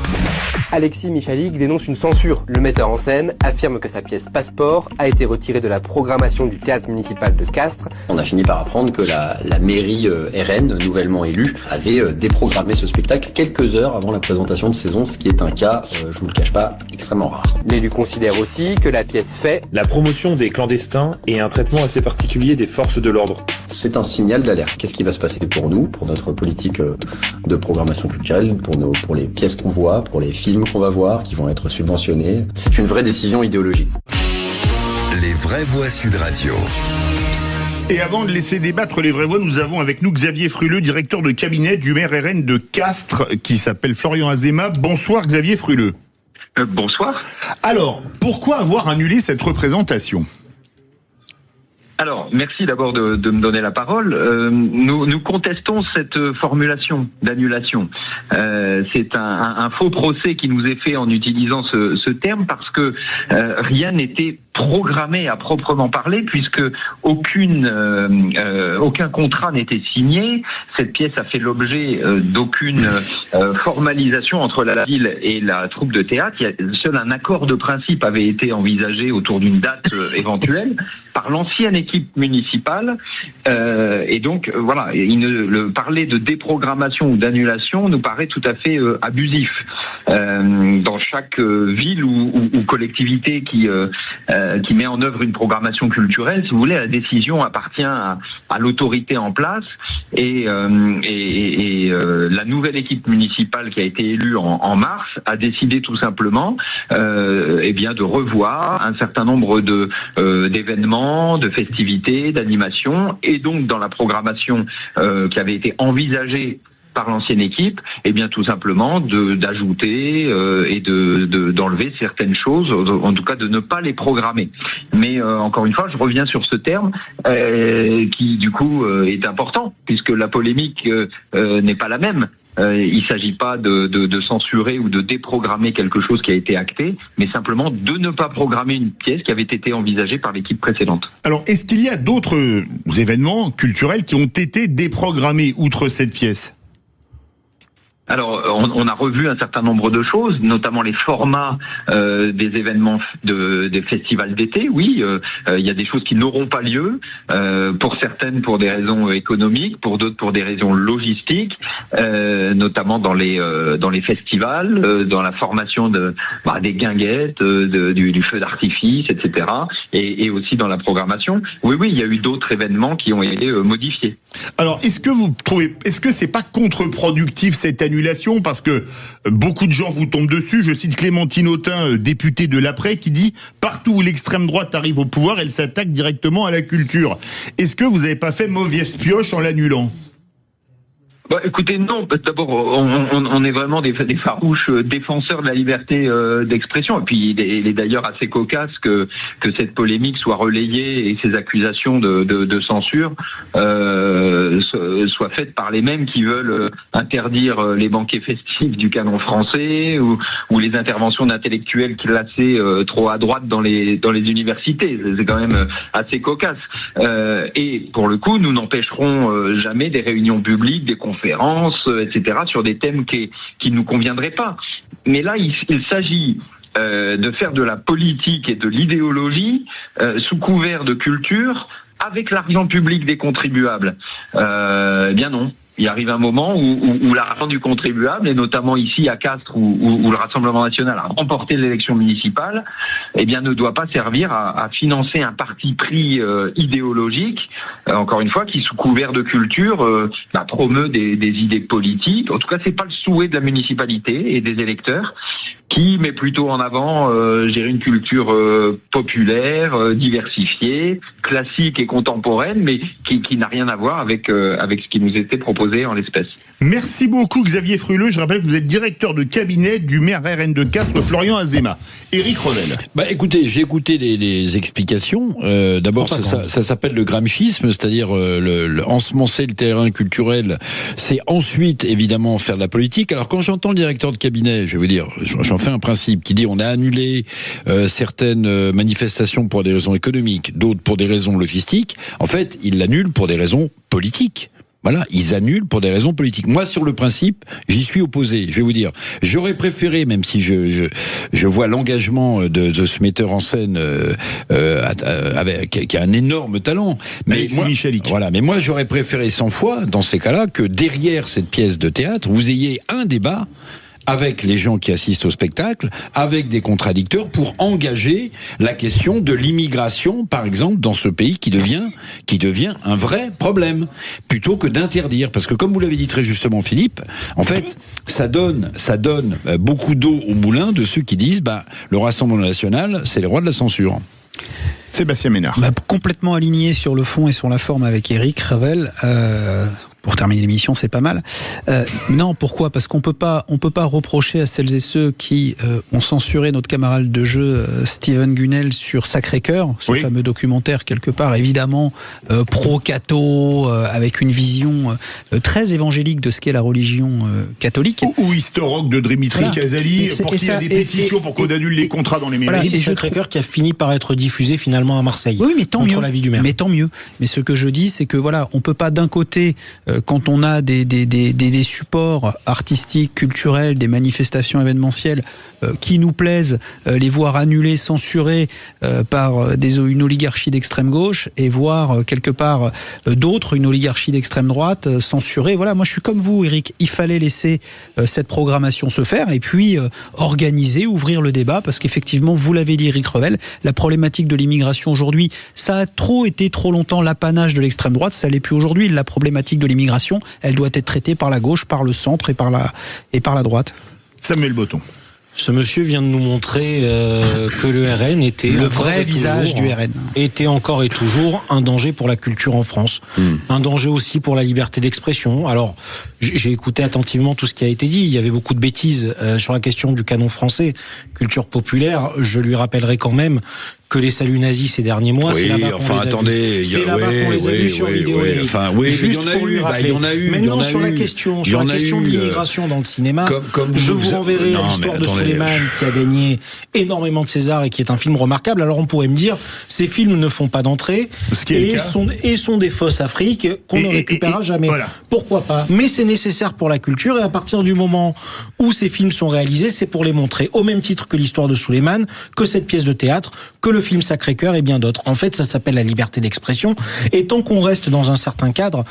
Alexis Michalik dénonce une censure. Le metteur en scène affirme que sa pièce Passeport a été retirée de la programmation du théâtre municipal de Castres. On a fini par apprendre que la mairie RN, nouvellement élue, avait déprogrammé ce spectacle quelques heures avant la présentation de saison, ce qui est un cas, je vous le cache pas, extrêmement rare. L'élu considère aussi que la pièce fait la promotion des clandestins et un traitement assez particulier des forces de l'ordre. C'est un signal d'alerte. Qu'est-ce qui va se passer pour nous, pour notre politique de programmation culturelle, pour les pièces qu'on voit, pour les films qu'on va voir, qui vont être subventionnés? C'est une vraie décision idéologique. Les vraies voix Sud Radio. Et avant de laisser débattre les vraies voix, nous avons avec nous Xavier Fruleux, directeur de cabinet du maire RN de Castres, qui s'appelle Florian Azéma. Bonsoir Xavier Fruleux. Bonsoir. Alors, pourquoi avoir annulé cette représentation ? Alors, merci d'abord de me donner la parole. Nous contestons cette formulation d'annulation. C'est un faux procès qui nous est fait en utilisant ce terme parce que rien n'était programmé à proprement parler puisque aucun contrat n'était signé. Cette pièce a fait l'objet d'aucune formalisation entre la ville et la troupe de théâtre. Seul un accord de principe avait été envisagé autour d'une date éventuelle par l'ancienne équipe municipale. Et donc, voilà, parler de déprogrammation ou d'annulation nous paraît tout à fait abusif. Dans chaque ville ou collectivité qui met en œuvre une programmation culturelle, si vous voulez, la décision appartient à l'autorité en place et la nouvelle équipe municipale qui a été élue en mars a décidé tout simplement de revoir un certain nombre d'événements, de festivités, d'animations, et donc dans la programmation qui avait été envisagée par l'ancienne équipe, tout simplement d'ajouter et d'enlever certaines choses, en tout cas de ne pas les programmer. Mais encore une fois, je reviens sur ce terme qui du coup est important puisque la polémique n'est pas la même. Il ne s'agit pas de censurer ou de déprogrammer quelque chose qui a été acté, mais simplement de ne pas programmer une pièce qui avait été envisagée par l'équipe précédente. Alors, est-ce qu'il y a d'autres événements culturels qui ont été déprogrammés outre cette pièce ? Alors, on a revu un certain nombre de choses, notamment les formats des événements des festivals d'été. Oui, il y a des choses qui n'auront pas lieu, pour certaines pour des raisons économiques, pour d'autres pour des raisons logistiques, notamment dans les festivals, dans la formation des guinguettes, du feu d'artifice, etc. Et aussi dans la programmation. Oui, il y a eu d'autres événements qui ont été modifiés. Alors, est-ce que c'est pas contre-productif cette annulation, parce que beaucoup de gens vous tombent dessus? Je cite Clémentine Autain, députée de l'Après, qui dit « Partout où l'extrême droite arrive au pouvoir, elle s'attaque directement à la culture ». Est-ce que vous n'avez pas fait mauvaise pioche en l'annulant? Écoutez, non. D'abord, on est vraiment des farouches défenseurs de la liberté d'expression. Et puis, il est d'ailleurs assez cocasse que cette polémique soit relayée et ces accusations de censure soient faites par les mêmes qui veulent interdire les banquets festifs du canon français ou les interventions d'intellectuels classés trop à droite dans les universités. C'est quand même assez cocasse. Et pour le coup, nous n'empêcherons jamais des réunions publiques, des conférences, etc., sur des thèmes qui nous conviendraient pas. Mais là, il s'agit de faire de la politique et de l'idéologie sous couvert de culture avec l'argent public des contribuables. Eh bien non. Il arrive un moment où l'argent du contribuable, et notamment ici à Castres où le Rassemblement national a remporté l'élection municipale, eh bien ne doit pas servir à financer un parti pris idéologique, encore une fois, qui sous couvert de culture promeut des idées politiques. En tout cas, c'est pas le souhait de la municipalité et des électeurs, qui met plutôt en avant une culture populaire, diversifiée, classique et contemporaine, mais qui n'a rien à voir avec ce qui nous était proposé en l'espèce. Merci beaucoup Xavier Fruleux. Je rappelle que vous êtes directeur de cabinet du maire RN de Castres, Florian Azéma. Éric Revel. Écoutez, j'ai écouté les explications. D'abord, ça s'appelle le gramschisme, c'est-à-dire ensemencer le terrain culturel. C'est ensuite, évidemment, faire de la politique. Alors, quand j'entends le directeur de cabinet, je vais vous dire, j'en fais un principe qui dit on a annulé certaines manifestations pour des raisons économiques, d'autres pour des raisons logistiques. En fait, il l'annule pour des raisons politiques. Voilà, ils annulent pour des raisons politiques. Moi, sur le principe, j'y suis opposé. Je vais vous dire, j'aurais préféré, même si je vois l'engagement de ce metteur en scène qui a un énorme talent, mais moi, j'aurais préféré 100 fois, dans ces cas-là, que derrière cette pièce de théâtre, vous ayez un débat avec les gens qui assistent au spectacle, avec des contradicteurs, pour engager la question de l'immigration, par exemple, dans ce pays qui devient un vrai problème, plutôt que d'interdire. Parce que, comme vous l'avez dit très justement, Philippe, en fait, ça donne beaucoup d'eau au moulin de ceux qui disent, le Rassemblement national, c'est les rois de la censure. Sébastien Ménard. Complètement aligné sur le fond et sur la forme avec Éric Revel. Pour terminer l'émission, c'est pas mal. Non, pourquoi ? Parce qu'on peut pas reprocher à celles et ceux qui ont censuré notre camarade de jeu Steven Gunnell sur Sacré-Cœur, ce fameux documentaire quelque part évidemment pro-catho, avec une vision très évangélique de ce qu'est la religion catholique. Ou Historique de Dimitri Casali, pour qu'il y ait des pétitions pour qu'on annule les contrats dans les mairies. Et Sacré-Cœur qui a fini par être diffusé finalement à Marseille. Oui, mais tant mieux. L'avis du maire. Mais tant mieux. Mais ce que je dis, c'est que on peut pas d'un côté quand on a des supports artistiques, culturels, des manifestations événementielles qui nous plaisent, les voir annulés, censurés par une oligarchie d'extrême gauche, et voir quelque part d'autres, une oligarchie d'extrême droite, censurée. Voilà, moi je suis comme vous, Eric. Il fallait laisser cette programmation se faire et puis organiser, ouvrir le débat, parce qu'effectivement, vous l'avez dit, Éric Revel, la problématique de l'immigration aujourd'hui, ça a été trop longtemps l'apanage de l'extrême droite, ça l'est plus aujourd'hui. La problématique de l'immigration, elle doit être traitée par la gauche, par le centre et par la droite. Samuel Botton. Ce monsieur vient de nous montrer que le RN était le vrai visage du RN, était encore et toujours un danger pour la culture en France, un danger aussi pour la liberté d'expression. Alors, j'ai écouté attentivement tout ce qui a été dit. Il y avait beaucoup de bêtises sur la question du canon français, culture populaire. Je lui rappellerai quand même que les saluts nazis ces derniers mois. C'est là-bas qu'on les a vus sur vidéo. Juste pour lui rappeler. Maintenant, sur la question de l'immigration dans le cinéma, je vous renverrai à l'histoire de Suleiman qui a gagné énormément de César et qui est un film remarquable. Alors on pourrait me dire, ces films ne font pas d'entrée et sont des fausses Afriques qu'on ne récupérera jamais. Voilà. Pourquoi pas ? Mais c'est nécessaire pour la culture, et à partir du moment où ces films sont réalisés, c'est pour les montrer, au même titre que l'histoire de Suleiman, que cette pièce de théâtre, que le film Sacré-Cœur et bien d'autres. En fait, ça s'appelle la liberté d'expression, et tant qu'on reste dans un certain cadre,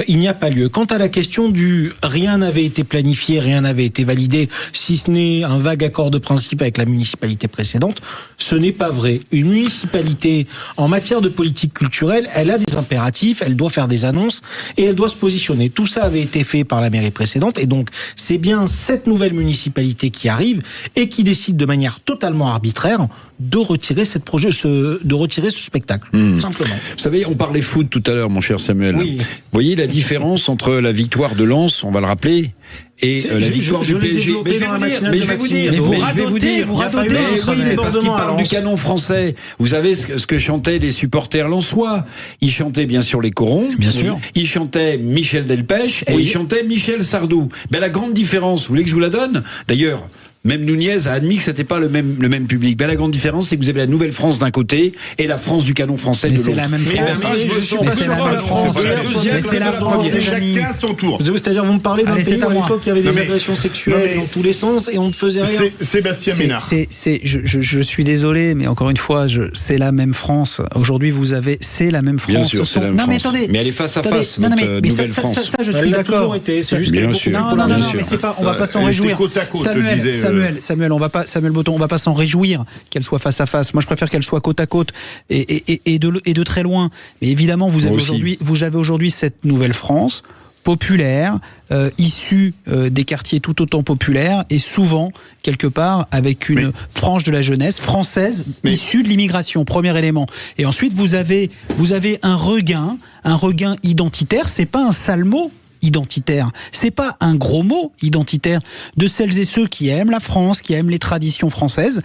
il n'y a pas lieu. Quant à la question du rien n'avait été planifié, rien n'avait été validé, si ce n'est un vague accord de principe avec la municipalité précédente, ce n'est pas vrai. Une municipalité, en matière de politique culturelle, elle a des impératifs, elle doit faire des annonces et elle doit se positionner. Tout ça avait été fait par la mairie précédente, et donc c'est bien cette nouvelle municipalité qui arrive et qui décide de manière totalement arbitraire de retirer ce spectacle, simplement. Vous savez, on parlait foot tout à l'heure, mon cher Samuel. Oui. Vous voyez la différence entre la victoire de Lens, on va le rappeler, et la victoire du PSG. Mais je vais vous dire, parce qu'il parle du canon français. Vous savez ce que chantaient les supporters lensois. Ils chantaient bien sûr les corons. Bien sûr. Ils chantaient Michel Delpech et ils chantaient Michel Sardou. Ben, la grande différence, vous voulez que je vous la donne ? D'ailleurs, même Nunez a admis que c'était pas le même public. Ben, la grande différence, c'est que vous avez la nouvelle France d'un côté et la France du canon français de l'autre. Mais c'est la même France. C'est la France. Chacun son tour. C'est-à-dire, vous me parlez d'un pays où à l'époque il y avait des agressions sexuelles dans tous les sens et on ne faisait rien. Sébastien Ménard. Je suis désolé, mais encore une fois, c'est la même France. Aujourd'hui, c'est la même France. Bien sûr, c'est la même France. Mais attendez. Mais elle est face à face, notre nouvelle France. Ça, je suis d'accord. Bien sûr. Non, mais c'est pas, on va pas s'en réjouir. Samuel, Samuel Botton, on va pas s'en réjouir qu'elle soit face à face. Moi, je préfère qu'elle soit côte à côte et de très loin. Mais évidemment, vous avez aujourd'hui cette nouvelle France populaire, issue des quartiers tout autant populaires et souvent quelque part avec une frange de la jeunesse française issue de l'immigration. Premier élément. Et ensuite, vous avez un regain identitaire. C'est pas un sale mot. Identitaire. C'est pas un gros mot identitaire de celles et ceux qui aiment la France, qui aiment les traditions françaises.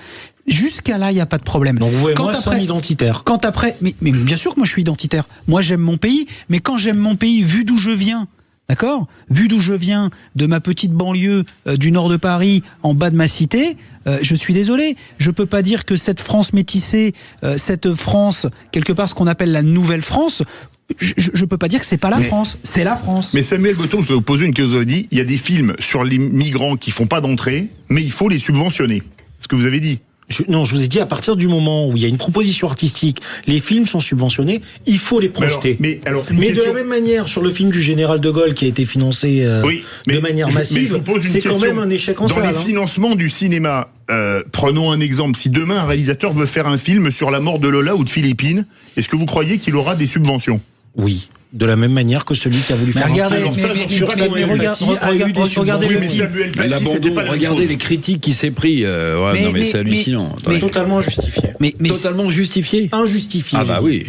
Jusqu'à là, il n'y a pas de problème. Donc vous et moi sommes identitaires. Mais bien sûr que moi je suis identitaire. Moi j'aime mon pays, mais quand j'aime mon pays, vu d'où je viens, d'accord ? Vu d'où je viens, de ma petite banlieue du nord de Paris, en bas de ma cité, je suis désolé, je peux pas dire que cette France métissée, cette France, quelque part ce qu'on appelle la nouvelle France, je peux pas dire que c'est pas la France, c'est la France. Mais Samuel Botton, je dois vous poser une question. Vous avez dit, il y a des films sur les migrants qui font pas d'entrée, mais il faut les subventionner. Ce que vous avez dit. Je vous ai dit, à partir du moment où il y a une proposition artistique, les films sont subventionnés, il faut les projeter. Mais de la même manière, sur le film du général de Gaulle qui a été financé de manière massive, c'est quand même un échec en salle. Dans les financements du cinéma, prenons un exemple. Si demain un réalisateur veut faire un film sur la mort de Lola ou de Philippines, est-ce que vous croyez qu'il aura des subventions ? Oui. De la même manière que celui qui a voulu faire regardez les critiques qui s'est pris. C'est hallucinant. Totalement justifié. Totalement justifié. Injustifié. Ah bah oui.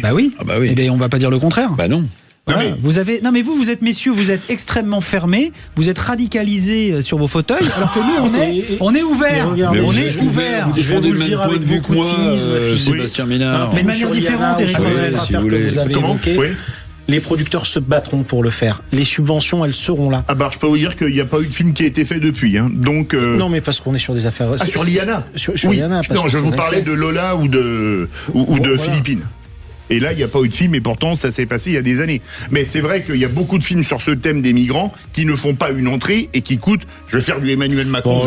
Eh bien, on va pas dire le contraire. Bah non. Voilà. Vous êtes messieurs, vous êtes extrêmement fermés, vous êtes radicalisés sur vos fauteuils, alors que nous on est ouverts. Vous défendez le même point de vue que moi, Sébastien Ménard. Mais de manière différente, Éric Revel. Vous avez évoqué. Les producteurs se battront pour le faire. Les subventions, elles seront là. Ah bah, je peux vous dire qu'il n'y a pas eu de film qui a été fait depuis. Donc. Non, mais parce qu'on est sur des affaires. Sur Liana. Sur Liana. Non, je vous parlais de Lola ou de Philippines. Et là, il n'y a pas eu de film, et pourtant, ça s'est passé il y a des années. Mais c'est vrai qu'il y a beaucoup de films sur ce thème des migrants qui ne font pas une entrée et qui coûtent, je vais faire du Emmanuel Macron.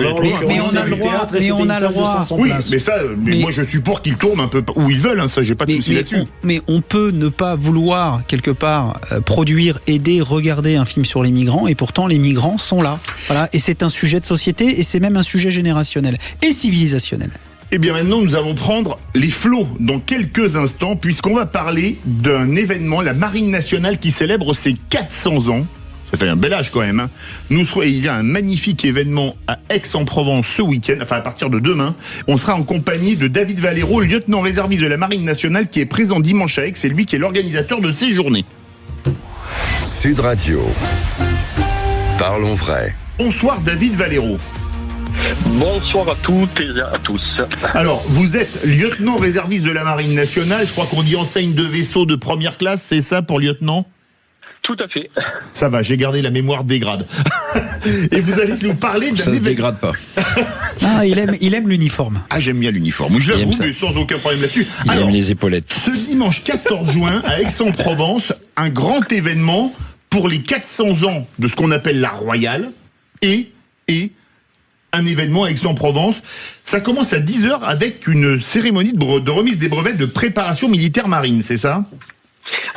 Mais on a le droit. Oui, mais ça, moi je suis pour qu'ils tournent un peu où ils veulent, ça, j'ai pas de souci là-dessus. Mais on peut ne pas vouloir, quelque part, produire, aider, regarder un film sur les migrants, et pourtant les migrants sont là. Voilà. Et c'est un sujet de société, et c'est même un sujet générationnel et civilisationnel. Eh bien maintenant, nous allons prendre les flots dans quelques instants, puisqu'on va parler d'un événement, la Marine nationale qui célèbre ses 400 ans. Ça fait un bel âge quand même. Il y a un magnifique événement à Aix-en-Provence ce week-end, enfin à partir de demain. On sera en compagnie de David Valero, lieutenant réserviste de la Marine nationale, qui est présent dimanche à Aix. C'est lui qui est l'organisateur de ces journées. Sud Radio. Parlons vrai. Bonsoir David Valero. Bonsoir à toutes et à tous. Alors, vous êtes lieutenant réserviste de la Marine nationale. Je crois qu'on dit enseigne de vaisseau de première classe, c'est ça pour lieutenant ? Tout à fait. Ça va, j'ai gardé la mémoire des grades. Et vous allez nous parler d'un Ça ne se dégrade pas. Ah, il aime l'uniforme. Ah, j'aime bien l'uniforme. Je l'avoue, mais sans aucun problème là-dessus. Il aime les épaulettes. Ce dimanche 14 juin, à Aix-en-Provence, un grand événement pour les 400 ans de ce qu'on appelle la Royale et un événement à Aix-en-Provence. Ça commence à 10h avec une cérémonie de remise des brevets de préparation militaire marine, c'est ça ?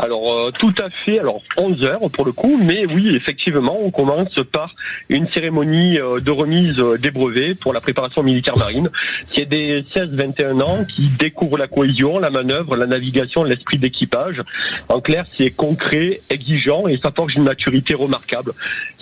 Alors, tout à fait. Alors, 11h pour le coup, mais oui, effectivement, on commence par une cérémonie de remise des brevets pour la préparation militaire marine. C'est des 16-21 ans qui découvrent la cohésion, la manœuvre, la navigation, l'esprit d'équipage. En clair, c'est concret, exigeant et ça forge une maturité remarquable.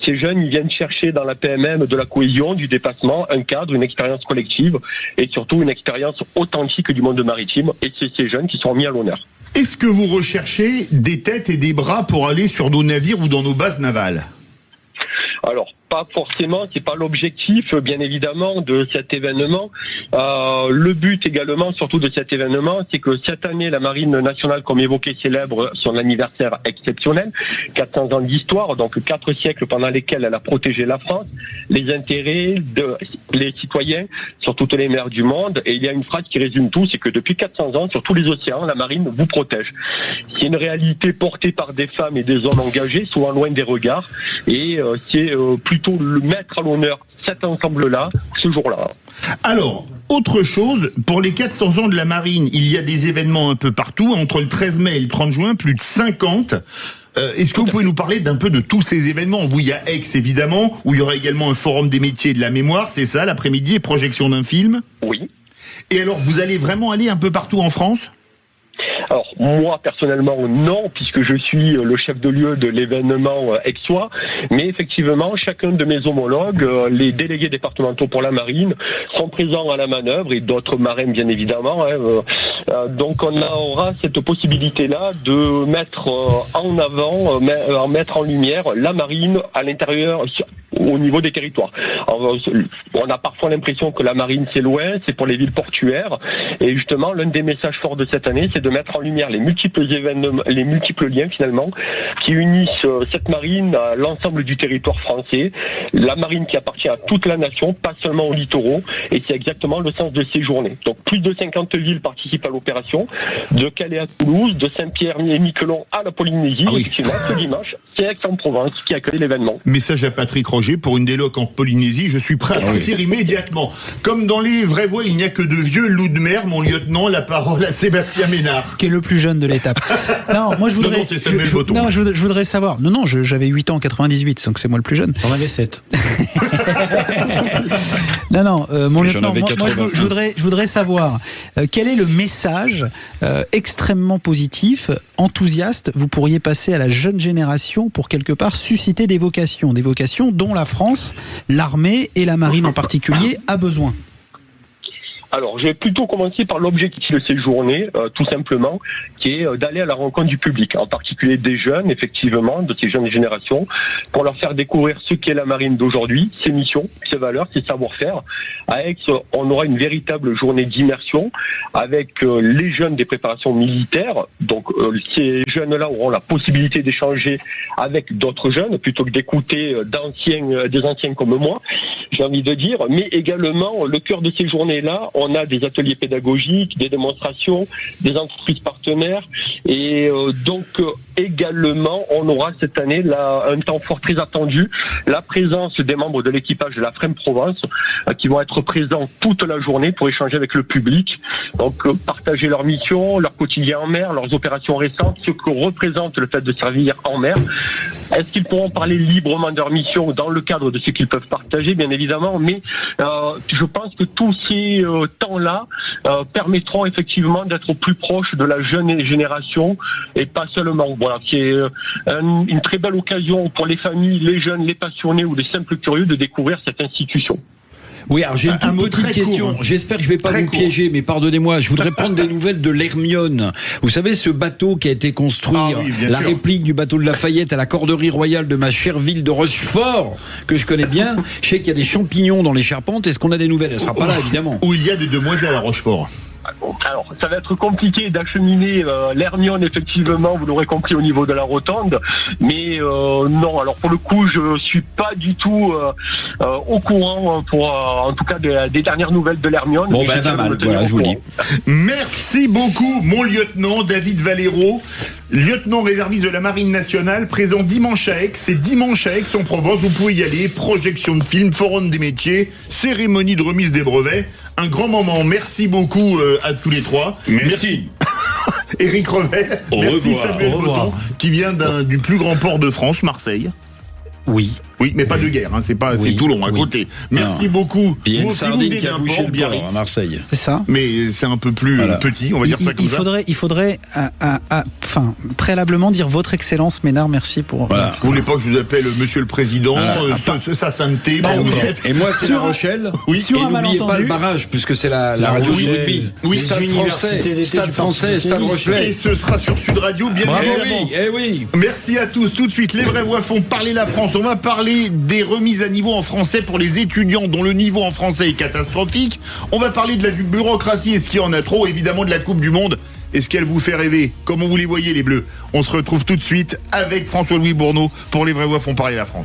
Ces jeunes, ils viennent chercher dans la PMM de la cohésion, du dépassement, un cadre, une expérience collective et surtout une expérience authentique du monde maritime. Et c'est ces jeunes qui sont mis à l'honneur. Est-ce que vous recherchez des têtes et des bras pour aller sur nos navires ou dans nos bases navales ? Alors, pas forcément, c'est pas l'objectif, bien évidemment, de cet événement. Le but également, surtout de cet événement, c'est que cette année, la Marine nationale, comme évoqué, célèbre son anniversaire exceptionnel, 400 ans d'histoire, donc 4 siècles pendant lesquels elle a protégé la France, les intérêts des citoyens sur toutes les mers du monde. Et il y a une phrase qui résume tout, c'est que depuis 400 ans, sur tous les océans, la Marine vous protège. C'est une réalité portée par des femmes et des hommes engagés, souvent loin des regards, et c'est plutôt le mettre à l'honneur cet ensemble-là, ce jour-là. Alors, autre chose, pour les 400 ans de la Marine, il y a des événements un peu partout, entre le 13 mai et le 30 juin, plus de 50. Est-ce que vous pouvez nous parler d'un peu de tous ces événements ? Vous, il y a Aix, évidemment, où il y aura également un forum des métiers et de la mémoire, c'est ça, l'après-midi, et projection d'un film ? Oui. Et alors, vous allez vraiment aller un peu partout en France ? Alors, moi, personnellement, non, puisque je suis le chef de lieu de l'événement aixois. Mais effectivement, chacun de mes homologues, les délégués départementaux pour la marine, sont présents à la manœuvre et d'autres marins, bien évidemment. Donc, on aura cette possibilité-là de mettre en avant, mettre en lumière la marine à l'intérieur, au niveau des territoires. On a parfois l'impression que la marine, c'est loin, c'est pour les villes portuaires. Et justement, l'un des messages forts de cette année, c'est de mettre en lumière les multiples événements, les multiples liens finalement qui unissent cette marine à l'ensemble du territoire français, la marine qui appartient à toute la nation, pas seulement aux littoraux, et c'est exactement le sens de ces journées. Donc plus de 50 villes participent à l'opération, de Calais à Toulouse, de Saint-Pierre et Miquelon à la Polynésie. Effectivement, ce dimanche, c'est Aix-en-Provence qui accueille l'événement. Message à Patrick Roger, pour une déloc en Polynésie, je suis prêt à partir immédiatement. Comme dans les vraies voies, il n'y a que de vieux loups de mer, mon lieutenant, la parole à Sébastien Ménard. Qui est le plus jeune de l'étape. Non, moi je voudrais. Je voudrais savoir. Non, j'avais 8 ans en 98, donc c'est moi le plus jeune. J'en avais 7. Non, mon lieutenant, moi je voudrais savoir quel est le message extrêmement positif, enthousiaste, vous pourriez passer à la jeune génération pour quelque part susciter des vocations dont la France, l'armée et la marine en particulier a besoin. Alors, je vais plutôt commencer par l'objectif de ces journées, tout simplement, qui est d'aller à la rencontre du public, en particulier des jeunes, effectivement, de ces jeunes générations, pour leur faire découvrir ce qu'est la marine d'aujourd'hui, ses missions, ses valeurs, ses savoir-faire. À Aix, on aura une véritable journée d'immersion avec les jeunes des préparations militaires. Donc, ces jeunes-là auront la possibilité d'échanger avec d'autres jeunes, plutôt que d'écouter des anciens comme moi, j'ai envie de dire. Mais également, le cœur de ces journées-là, on a des ateliers pédagogiques, des démonstrations, des entreprises partenaires et donc également on aura cette année un temps fort très attendu, la présence des membres de l'équipage de la FREM Provence qui vont être présents toute la journée pour échanger avec le public, donc partager leur mission, leur quotidien en mer, leurs opérations récentes, ce que représente le fait de servir en mer. Est-ce qu'ils pourront parler librement de leur mission dans le cadre de ce qu'ils peuvent partager, bien évidemment, mais je pense que tous ces temps-là permettront effectivement d'être au plus proche de la jeune génération génération et pas seulement. Voilà, qui est une très belle occasion pour les familles, les jeunes, les passionnés ou les simples curieux de découvrir cette institution. Oui, alors j'ai une toute petite question. J'espère que je vais pas vous piéger, mais pardonnez-moi. Je voudrais prendre des nouvelles de l'Hermione. Vous savez, ce bateau qui a été construit, la réplique du bateau de Lafayette à la corderie royale de ma chère ville de Rochefort, que je connais bien. Je sais qu'il y a des champignons dans les charpentes. Est-ce qu'on a des nouvelles? Elle sera pas là, évidemment. Où il y a des demoiselles à Rochefort. Alors, ça va être compliqué d'acheminer l'Hermione, effectivement, vous l'aurez compris, au niveau de la rotonde. Mais non, alors pour le coup, je suis pas du tout au courant, en tout cas, des dernières nouvelles de l'Hermione. Bon, ben, mal, voilà, je vous le dis. Merci beaucoup, mon lieutenant David Valero, lieutenant réserviste de la Marine nationale, présent dimanche à Aix. C'est dimanche à Aix-en-Provence, vous pouvez y aller. Projection de film, forum des métiers, cérémonie de remise des brevets. Un grand moment. Merci beaucoup à tous les trois. Merci. Éric Revel. Merci Samuel Botton, qui vient du plus grand port de France, Marseille. Oui. Oui, mais pas de guerre, hein, c'est Toulon à côté. Merci beaucoup. Vous aussi, vous venez d'un port, Biarritz, à Marseille. C'est ça. Mais c'est un peu plus petit, on va dire ça comme ça. Il faudrait, préalablement dire votre excellence, Ménard, merci pour. Voilà. Vous voulez pas que je vous appelle Monsieur le Président, sa sainteté. Et moi, c'est La Rochelle. Oui. Et n'oubliez pas le barrage, puisque c'est la radio du rugby. Oui, Stade français, Stade Rochelet. Et ce sera sur Sud Radio, bien évidemment. Eh oui. Merci à tous. Tout de suite, les vraies voix font parler la France. On va parler des remises à niveau en français pour les étudiants dont le niveau en français est catastrophique. On va parler de la bureaucratie. Est-ce qu'il y en a trop? Évidemment, de la Coupe du Monde. Est-ce qu'elle vous fait rêver? Comment vous les voyez, les Bleus? On se retrouve tout de suite avec François-Louis Bourneau pour les vraies voix font parler la France.